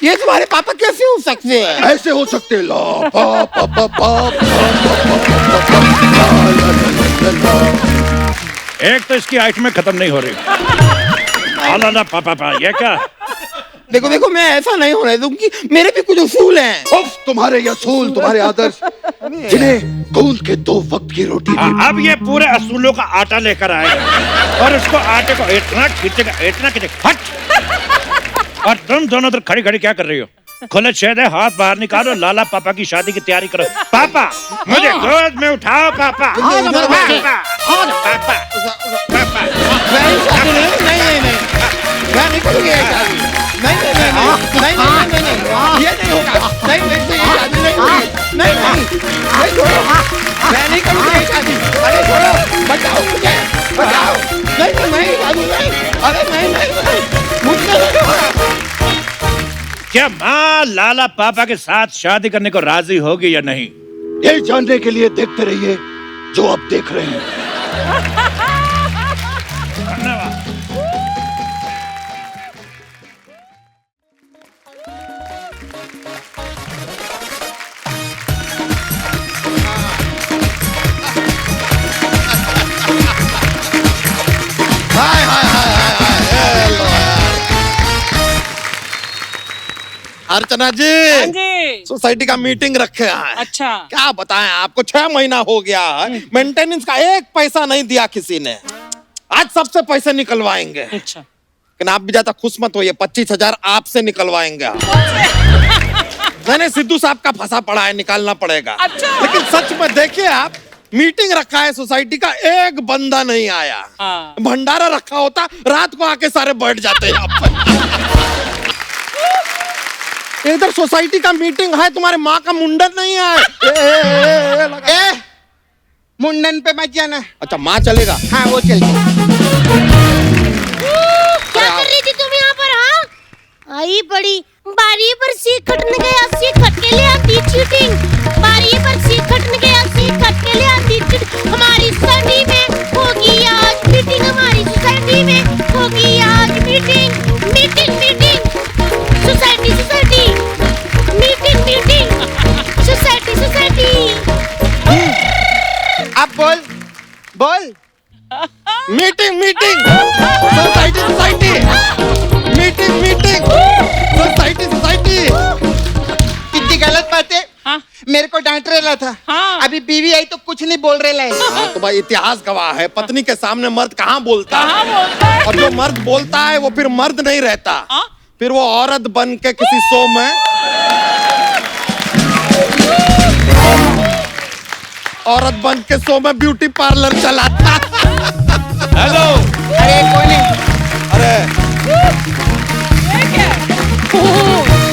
ये तुम्हारे पापा कैसे हो सकते हैं? ऐसे हो सकते हैं। ला पा पा पा पा एक तो इसकी आइटमें खत्म नहीं हो रही। ला पापा, ये क्या? देखो देखो, मैं ऐसा नहीं होने दूंगी। मेरे भी कुछ उसूल हैं। उफ, तुम्हारे ये असूल, तुम्हारे आदर्श, जिन्हें गूंद के 2 वक्त की रोटी दी। अब ये पूरे असूलों का आटा लेकर आएगा और उसको आटे को इतना खींचेगा, इतना खींचेगा। हट! और तुम दोनों उधर खड़ी खड़ी क्या कर रही हो? खुले छेद है, हाथ बाहर निकालो, लाला पापा की शादी की तैयारी करो। पापा, मुझे गोद में उठाओ। पापा, मैं नहीं करूंगी ये शादी। नहीं, ये नहीं होगा। नहीं, ये शादी नहीं होगी। नहीं, छोड़ो, मैं नहीं करूंगी ये शादी। अरे छोड़ो, बचाओ मुझे, बचाओ। नहीं, शादी नहीं। अरे नहीं, मुझसे नहीं होगा। क्या माँ लाला पापा के साथ शादी करने को राजी होगी या नहीं? ये जानने के लिए देखते रहिए जो आप देख रहे हैं। अर्चना जी, सोसाइटी का मीटिंग रखे हैं। अच्छा, क्या बताएं आपको, 6 महीना हो गया है, मेंटेनेंस का 1 पैसा नहीं दिया किसी ने। आज सबसे पैसे निकलवाएंगे। अच्छा, लेकिन आप भी ज्यादा खुश मत होइए, 25,000 आपसे निकलवाएंगे। नहीं, सिद्धू साहब का फंसा पड़ा है, निकालना पड़ेगा। अच्छा। लेकिन सच में देखिए आप, मीटिंग रखा है सोसाइटी का, एक बंदा नहीं आया। भंडारा रखा होता, रात को आके सारे बैठ जाते हैं यहाँ पर। इधर सोसाइटी का मीटिंग है, तुम्हारे माँ का मुंडन नहीं है। मुंडन पे मत जाना। अच्छा माँ चलेगा? हाँ वो चल। क्या कर रही थी तुम यहाँ पर? हाँ आई बड़ी बारी पर सीख खटने गया, सीख खट के ले आती चीटिंग। बारी पर सीख खटने गया, सीख खट के ले आती चीटिंग। हमारी सोसाइटी में होगी आज मीटिंग, हमारी सोसाइटी में होगी आज meeting. Meeting meeting society society, meeting meeting society society. अब बोल बोल। Meeting meeting society society, meeting meeting society society. कितनी गलत बात है। मेरे को डांट रहा था। अभी बीवी आई तो कुछ नहीं बोल रहा है। हाँ तो भाई इतिहास गवाह है, पत्नी के सामने मर्द कहाँ बोलता है? और जो मर्द बोलता है वो फिर मर्द नहीं रहता, फिर वो औरत बन के किसी शो में औरत बन के शो में ब्यूटी पार्लर चलाता। हेलो। अरे कौन है? अरे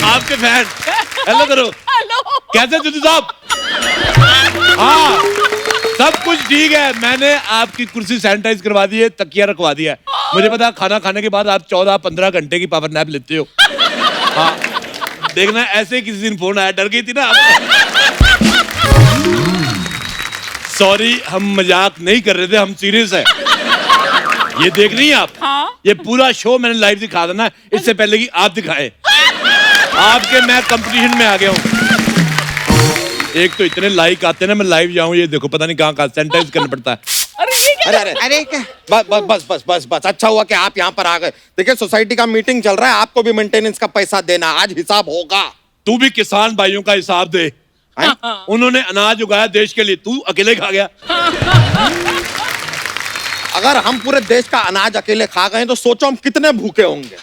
आपके फैन। हेलो करो। कैसे जुदू साहब? हाँ सब कुछ ठीक है। मैंने आपकी कुर्सी सैनिटाइज करवा दी है, तकिया रखवा दिया है। मुझे पता खाना खाने के बाद आप 14-15 घंटे की पावर नैप लेते हो। हाँ देखना, ऐसे किसी दिन फोन आया, डर गई थी ना आप। सॉरी, हम मजाक नहीं कर रहे थे, हम सीरियस है। ये देख रही हैं आप? ये पूरा शो मैंने लाइव दिखा देना, इससे पहले कि आप दिखाएं। आपके मैं कंपटीशन में आ गया हूँ। एक तो इतने लाइक आते हैं ना, मैं लाइव जाऊँ, ये देखो पता नहीं कहाँ सैनिटाइज करना पड़ता है। अरे अरे अरे क्या? बस बस बस बस बस बस अच्छा हुआ कि आप यहाँ पर आ गए। देखिए सोसाइटी का मीटिंग चल रहा है, आपको भी मेंटेनेंस का पैसा देना, आज हिसाब होगा। तू भी किसान भाइयों का हिसाब दे। उन्होंने अनाज उगाया देश के लिए, तू अकेले खा गया। अगर हम पूरे देश का अनाज अकेले खा गए तो सोचो हम कितने भूखे होंगे।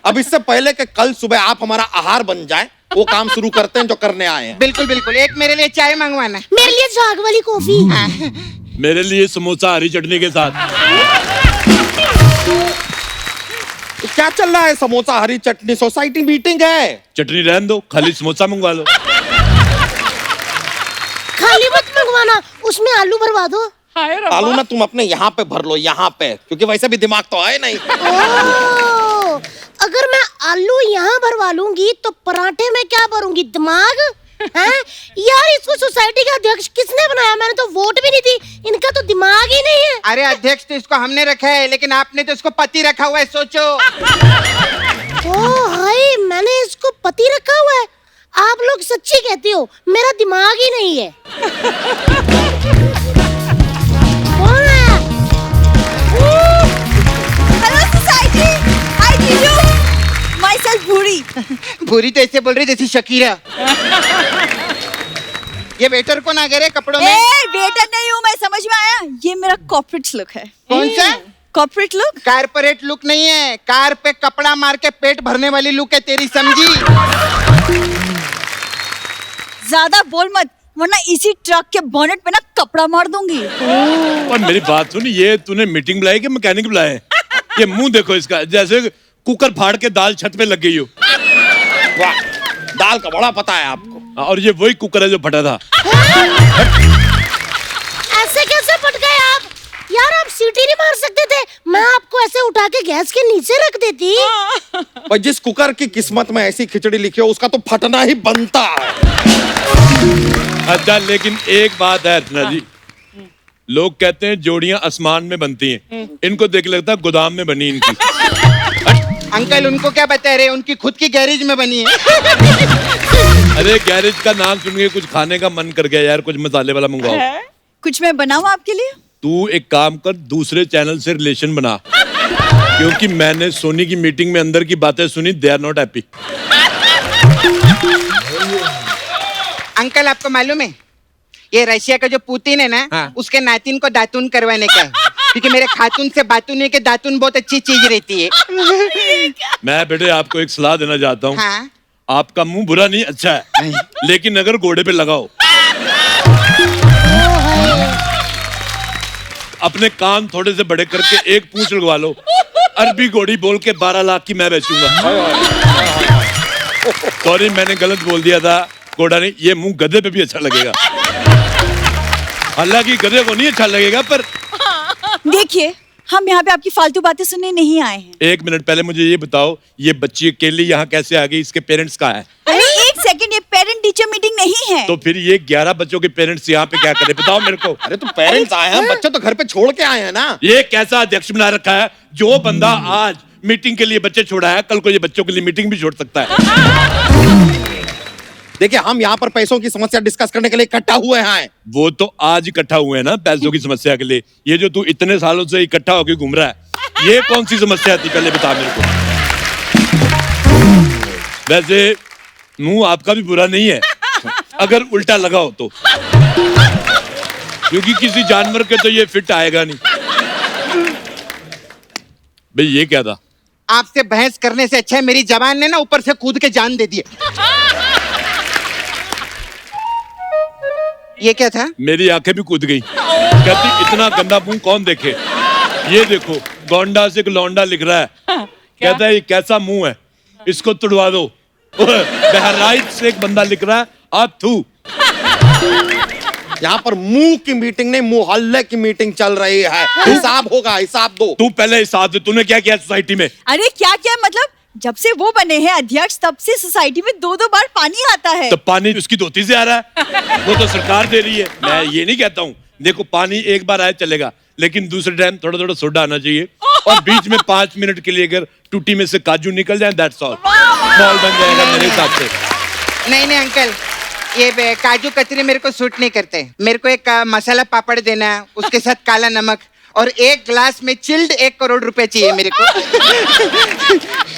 अब इससे पहले कि कल सुबह आप हमारा आहार बन जाए, वो काम शुरू करते हैं जो करने आए हैं। बिल्कुल बिल्कुल। एक मेरे लिए चाय मंगवाना। मेरे लिए झाग वाली कॉफी। मेरे लिए समोसा हरी चटनी के साथ। क्या चल रहा है? समोसा हरी चटनी? सोसाइटी मीटिंग है। चटनी रहने दो, खाली समोसा मंगवा लो। खाली मत मंगवाना, उसमें आलू भरवा दो। आलू ना तुम अपने यहाँ पे भर लो, यहाँ पे, क्योंकि वैसे भी दिमाग तो है नहीं। अगर मैं आलू यहाँ भरवा लूंगी तो पराठे में क्या भरूंगी? दिमाग हैं? यार इसको सोसाइटी का अध्यक्ष किसने बनाया? मैंने तो वोट भी नहीं दी, इनका तो दिमाग ही नहीं है। अरे अध्यक्ष तो इसको हमने रखा है, लेकिन आपने तो इसको पति रखा हुआ है, सोचो। ओ हाय, मैंने इसको पति रखा हुआ है। आप लोग सच्ची कहते हो, मेरा दिमाग ही नहीं है। कौन है? हेलो सोसाइटी, हाय जीजू, माय सेल्फ भूरी। भूरी तो ऐसे बोल रही जैसी शकीरा। ये वेटर कौन आ गए रे कपड़ों में? वेटर नहीं हूँ मैं, समझ में आया? ये मेरा कॉर्पोरेट लुक है। कौन सा? Corporate look? कारपोरेट लुक नहीं है, कार पे कपड़ा मार के पेट भरने वाली लुक है तेरी, समझी? ज्यादा बोल मत, वरना इसी ट्रक के बोनेट पे ना कपड़ा मार दूंगी। और मेरी बात सुन, ये तूने मीटिंग बुलाई कि मैकेनिक बुलाए? ये मुंह देखो इसका, जैसे कुकर फाड़ के दाल छत पे लग गई हो। वाह, दाल का बड़ा पता है आपको। और ये वही कुकर है जो फटा था। ऐसे कैसे फट गए आप? यार आप सीटी नहीं मार सकते थे, मैं आपको ऐसे उठा के गैस के नीचे रख देती। पर जिस कुकर की किस्मत में ऐसी खिचड़ी लिखी हो, उसका तो फटना ही बनता है। अच्छा लेकिन एक बात है अर्चना जी, लोग कहते हैं जोड़ियां आसमान में बनती हैं, इनको देख लगता है गोदाम में बनी इनकी। अंकल उनको क्या बता रहे, उनकी खुद की गैरेज में बनी है। अरे गैरेज का नाम सुन के कुछ खाने का मन कर गया यार, कुछ मसाले वाला मंगवाओ। कुछ मैं बनाऊं आपके लिए? तू एक काम कर, दूसरे चैनल से रिलेशन बना, क्योंकि मैंने सोनी की मीटिंग में अंदर की बातें सुनी, they are not happy. Uncle आपको मालूम है, ये रशिया का जो पुतिन है ना, उसके नातिन को दातून करवाने का है, क्योंकि मेरे खातून से बातून है कि दातून बहुत अच्छी चीज रहती है। मैं बेटे आपको एक सलाह देना चाहता हूँ। हाँ? आपका मुंह बुरा नहीं, अच्छा है, लेकिन अगर घोड़े पे लगाओ अपने कान थोड़े से बड़े करके एक पूंछ लगवा लो, अरबी घोड़ी बोल के 12 लाख की मैं बेचूंगा। सॉरी मैंने गलत बोल दिया था, घोड़ा नहीं, ये मुंह गधे पे भी अच्छा लगेगा। हालांकि गधे को नहीं अच्छा लगेगा, पर देखिए हम यहाँ पे आपकी फालतू बातें सुनने नहीं आए हैं। एक मिनट पहले मुझे ये बताओ, ये बच्ची अकेली यहाँ कैसे आ गई? इसके पेरेंट्स कहाँ हैं? अरे एक सेकंड, ये पेरेंट टीचर मीटिंग नहीं है। तो फिर ये 11 बच्चों के पेरेंट्स यहाँ पे क्या करें, बताओ मेरे को। अरे तो पेरेंट्स आए हैं, बच्चे तो घर पे छोड़ के आए हैं ना। ये कैसा अध्यक्ष बना रखा है? जो बंदा आज मीटिंग के लिए बच्चे छोड़ा है, कल को ये बच्चों के लिए मीटिंग भी छोड़ सकता है। देखिए हम यहाँ पर पैसों की समस्या डिस्कस करने के लिए इकट्ठा हुए हैं। वो तो आज इकट्ठा हुए हैं ना पैसों की समस्या के लिए। ये जो तू इतने सालों से इकट्ठा होकर घूम रहा है, ये कौन सी समस्या थी पहले बता मेरे को। वैसे मुंह आपका भी बुरा नहीं है अगर उल्टा लगा हो तो, क्योंकि किसी जानवर के तो ये फिट आएगा नहीं। भाई ये क्या था? आपसे बहस करने से अच्छा है मेरी जवान ने ना ऊपर से कूद के जान दे दी। ये क्या था? मेरी आंखें भी कूद गई। कहती इतना गंदा मुंह कौन देखे। ये देखो गोंडा से एक लौंडा लिख रहा है, कहता है ये कैसा मुंह है, इसको तुड़वा दो। बहराइच से एक बंदा लिख रहा है आप थू। यहाँ पर मुंह की मीटिंग नहीं, मुहल्ले की मीटिंग चल रही है। हिसाब होगा, हिसाब दो। तू पहले हिसाब दे, तूने क्या किया सोसाइटी में? अरे क्या क्या मतलब, जब से वो बने हैं अध्यक्ष तब से सोसाइटी में 2-2 बार पानी आता है। तो पानी उसकी धोती से आ रहा है, वो तो सरकार दे रही है। मैं ये नहीं कहता हूँ, देखो पानी एक बार आए चलेगा, लेकिन दूसरे टाइम थोड़ा थोड़ा सोडा आना चाहिए, और बीच में 5 मिनट के लिए अगर टूटी में से काजू निकल जाए, दैट्स ऑल, मॉल बन जाएगा मेरे हिसाब से। नहीं नहीं अंकल, ये काजू कतरी मेरे को सूट नहीं करते। मेरे को एक मसाला पापड़ देना, उसके साथ काला नमक, और एक ग्लास में चिल्ड 1 करोड़ रुपए चाहिए मेरे को।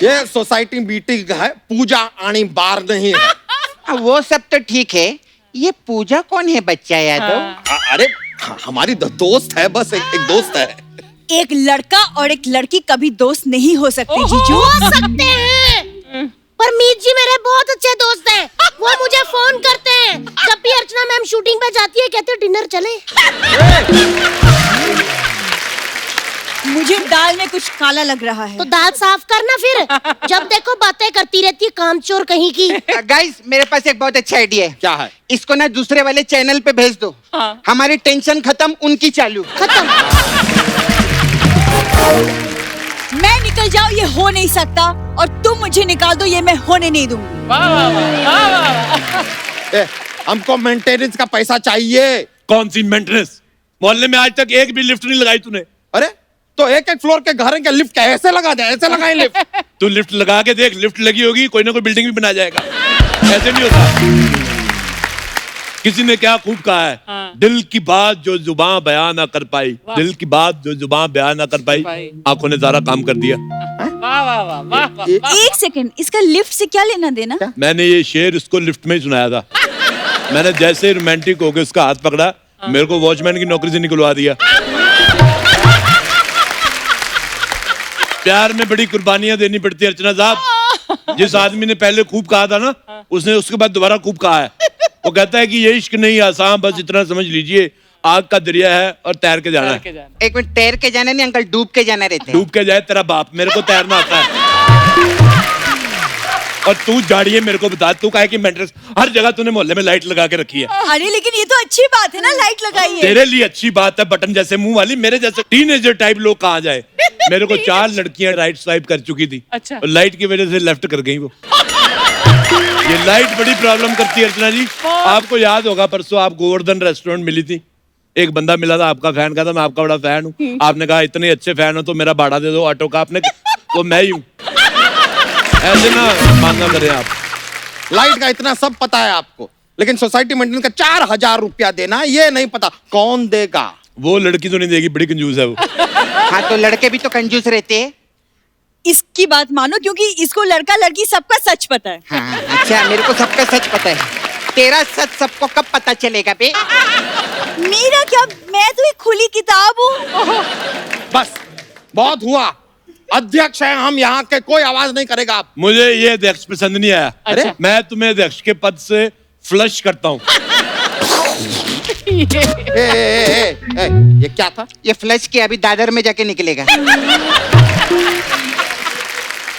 ये सोसाइटी मीटिंग है, पूजा आनी बार नहीं है। वो सब तो ठीक है, ये पूजा कौन है बच्चा यादव? अरे हमारी दोस्त है, बस एक दोस्त है। एक लड़का और एक लड़की कभी दोस्त नहीं हो सकते जीजू। हो सकते हैं, पर मीत जी मेरे बहुत अच्छे दोस्त हैं। वो मुझे फोन करते हैं जब भी अर्चना मैम शूटिंग पे जाती है, कहते हैं डिनर चले। मुझे दाल में कुछ काला लग रहा है। तो दाल साफ करना फिर, जब देखो बातें करती रहती है कामचोर कहीं की। गाइस मेरे पास एक बहुत अच्छा आइडिया है। क्या है? इसको ना दूसरे वाले चैनल पे भेज दो। हमारी टेंशन खत्म, उनकी चालू। खत्म। मैं निकल जाऊं ये हो नहीं सकता, और तुम मुझे निकाल दो ये मैं होने नहीं दूंगी। हमको मेंटेनेंस का पैसा चाहिए। कौन सी मेंटेनेंस? मोहल्ले में आज तक एक भी लिफ्ट नहीं लगाई तूने। अरे तो एक एक फ्लोर के घर के लिफ्ट कैसे लगा दे? ऐसे लगाए लिफ्ट। तू लिफ्ट लगा के देख, लिफ्ट लगी होगी, कोई ना कोई बिल्डिंग भी बना जाएगा। ऐसे नहीं होता। किसी ने क्या खूब कहा है, दिल की बात जो जुबान बयान ना कर पाई, दिल की बात जो जुबान बयान ना कर पाई, आंखों ने सारा काम कर दिया। एक सेकंड, इसका लिफ्ट से क्या लेना देना? मैंने ये शेर उसको लिफ्ट में ही सुनाया था। मैंने जैसे रोमांटिक होकर उसका हाथ पकड़ा, मेरे को वॉचमैन की नौकरी से निकलवा दिया। प्यार में बड़ी कुर्बानियां देनी पड़ती है अर्चना साहब। जिस आदमी ने पहले खूब कहा था ना, उसने उसके बाद दोबारा खूब कहा है। वो कहता है कि ये इश्क नहीं आसान, बस इतना समझ लीजिए आग का दरिया है और तैर के जाना है। एक मिनट, तैर के जाना नहीं अंकल, डूब के जाना रहता है। डूब के जाए तेरा बाप, मेरे को तैरना आता है। और तू जाड़िए मेरे को बता, तू कहे कि मेंटेनेंस हर जगह तूने मोहल्ले में लाइट लगा के रखी है। अरे लेकिन ये तो अच्छी बात है ना, लाइट लगाई है। तेरे लिए अच्छी बात है, बटन जैसे मुंह वाली। मेरे जैसे टीनेजर टाइप लोग कहाँ जाए? मेरे को 4 लड़कियां राइट स्वाइप कर चुकी थी। अच्छा। और लाइट की वजह से लेफ्ट कर गई वो। ये लाइट बड़ी प्रॉब्लम करती है अर्चना जी। आपको याद होगा परसों आप गोवर्धन रेस्टोरेंट मिली थी, एक बंदा मिला था आपका फैन का था, मैं आपका बड़ा फैन हूँ। आपने कहा इतने अच्छे फैन हो तो मेरा भाड़ा दे दो ऑटो का। आपने वो मैं ही हूँ। ऐसे ना मानना करें आप। लाइट का इतना सब पता है आपको, लेकिन सोसाइटी मेंटेनेंस का 4000 रुपया देना ये नहीं पता कौन देगा। वो लड़की तो नहीं देगी, बड़ी कंजूस है वो। हाँ तो लड़के भी तो कंजूस रहते हैं। इसकी बात मानो, क्योंकि इसको लड़का लड़की सबका सच पता है। हाँ, अच्छा मेरे को सबका सच पता है। तेरा सच सबको कब पता चलेगा बे? मेरा क्या, मैं तो एक खुली किताब हूँ। बस बहुत हुआ, अध्यक्ष है हम यहाँ के, कोई आवाज नहीं करेगा आप। मुझे ये अध्यक्ष पसंद नहीं आया। अरे मैं तुम्हें अध्यक्ष के पद से फ्लश करता हूँ। ये क्या था? ये फ्लश किया, अभी दादर में जाके निकलेगा।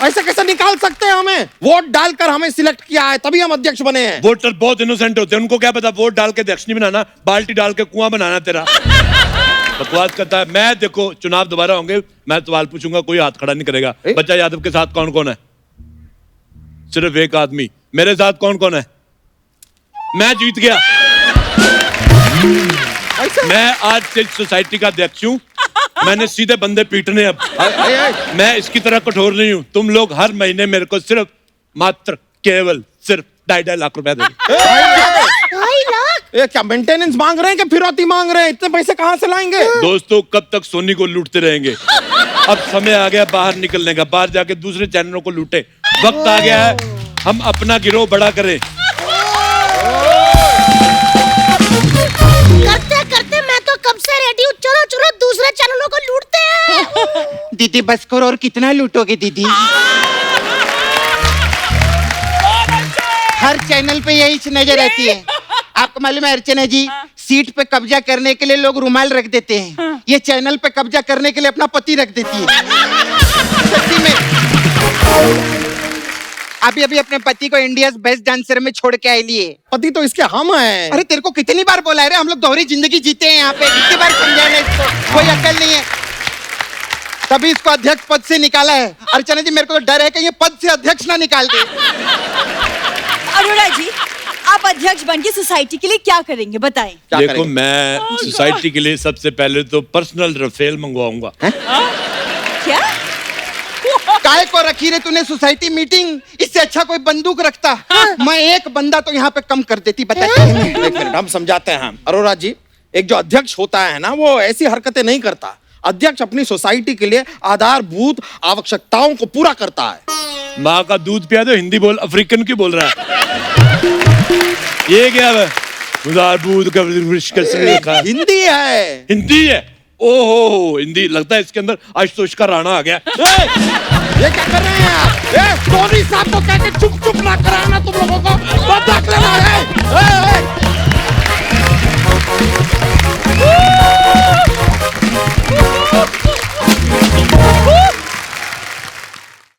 ऐसे कैसे निकाल सकते हैं हमें? वोट डालकर हमें सिलेक्ट किया है, तभी हम अध्यक्ष बने हैं। वोटर बहुत इनोसेंट होते हैं, उनको क्या पता वोट डाल के अध्यक्ष नहीं बनाना, बाल्टी डाल के कुआं बनाना तेरा। बकवास करता है। मैं देखो चुनाव दोबारा होंगे, मैं सवाल पूछूंगा, कोई हाथ खड़ा नहीं करेगा। बच्चा यादव के साथ कौन कौन है? सिर्फ एक आदमी। मेरे साथ कौन कौन है? मैं जीत गया। मैं आज से सोसाइटी का अध्यक्ष हूँ। मैंने सीधे बंदे पीटने अब। मैं इसकी तरह कठोर नहीं हूँ। तुम लोग हर महीने मेरे को सिर्फ मात्र केवल सिर्फ 2.5 लाख रुपया दोगे। 2.5 लाख? ये क्या मेंटेनेंस मांग रहे हैं कि फिरौती मांग रहे हैं? इतने पैसे कहाँ से लाएंगे? दोस्तों कब तक सोनी को लूटते रहेंगे? अब समय आ गया बाहर निकलने का, बाहर जाके दूसरे चैनलों को लूटे। वक्त आ गया है हम अपना गिरोह बड़ा करें। करते करते मैं तो कब से रेडी हूँ। चलो चलो दूसरे चैनलों को लूटते हैं। दीदी बस करो, और कितना लूटोगे दीदी? हर चैनल पे यही नजर रहती है। आपको मालूम है अर्चना जी, सीट पे कब्जा करने के लिए लोग रुमाल रख देते हैं, ये चैनल पे कब्जा करने के लिए अपना पति रख देती है। सच्ची में अभी अभी अपने पति को इंडियाज बेस्ट डांसर में छोड़ के आई लिए। पति तो इसके हम हैं। अरे तेरे को कितनी बार बोला है रे, हम लोग दोहरी जिंदगी जीते हैं यहाँ पे। कितनी बार समझाना इसको, कोई अकल नहीं है। तभी इसको अध्यक्ष पद से निकाला है। अर्चना जी मेरे को तो डर है कि ये पद से अध्यक्ष ना निकाल दे। अरोड़ा जी, आप अध्यक्ष बन के सोसाइटी के लिए क्या करेंगे बताएं? देखो मैं सोसाइटी के लिए सबसे पहले तो पर्सनल रफेल मंगवाऊंगा। क्या? काय को रखी रे तूने सोसाइटी मीटिंग? इससे अच्छा कोई बंदूक रखता। मैं एक बंदा तो यहाँ पे कम कर देती। बता एक मिनट हम समझाते हैं। अरोड़ा जी, एक जो अध्यक्ष होता है ना, वो ऐसी हरकतें नहीं करता। अध्यक्ष अपनी सोसाइटी के लिए आधारभूत आवश्यकताओं को पूरा करता है। माँ का दूध पिया दो, हिंदी बोल, अफ्रीकन की बोल रहा है। ये क्या है? आधारभूत का हिंदी है। हिंदी है? ओहो हिंदी। लगता है इसके अंदर आशुतोष का राणा आ गया। ये क्या कर रहे हैं आप? सोनी साहब को कहकर चुप चुप ना कराना तुम लोगों को।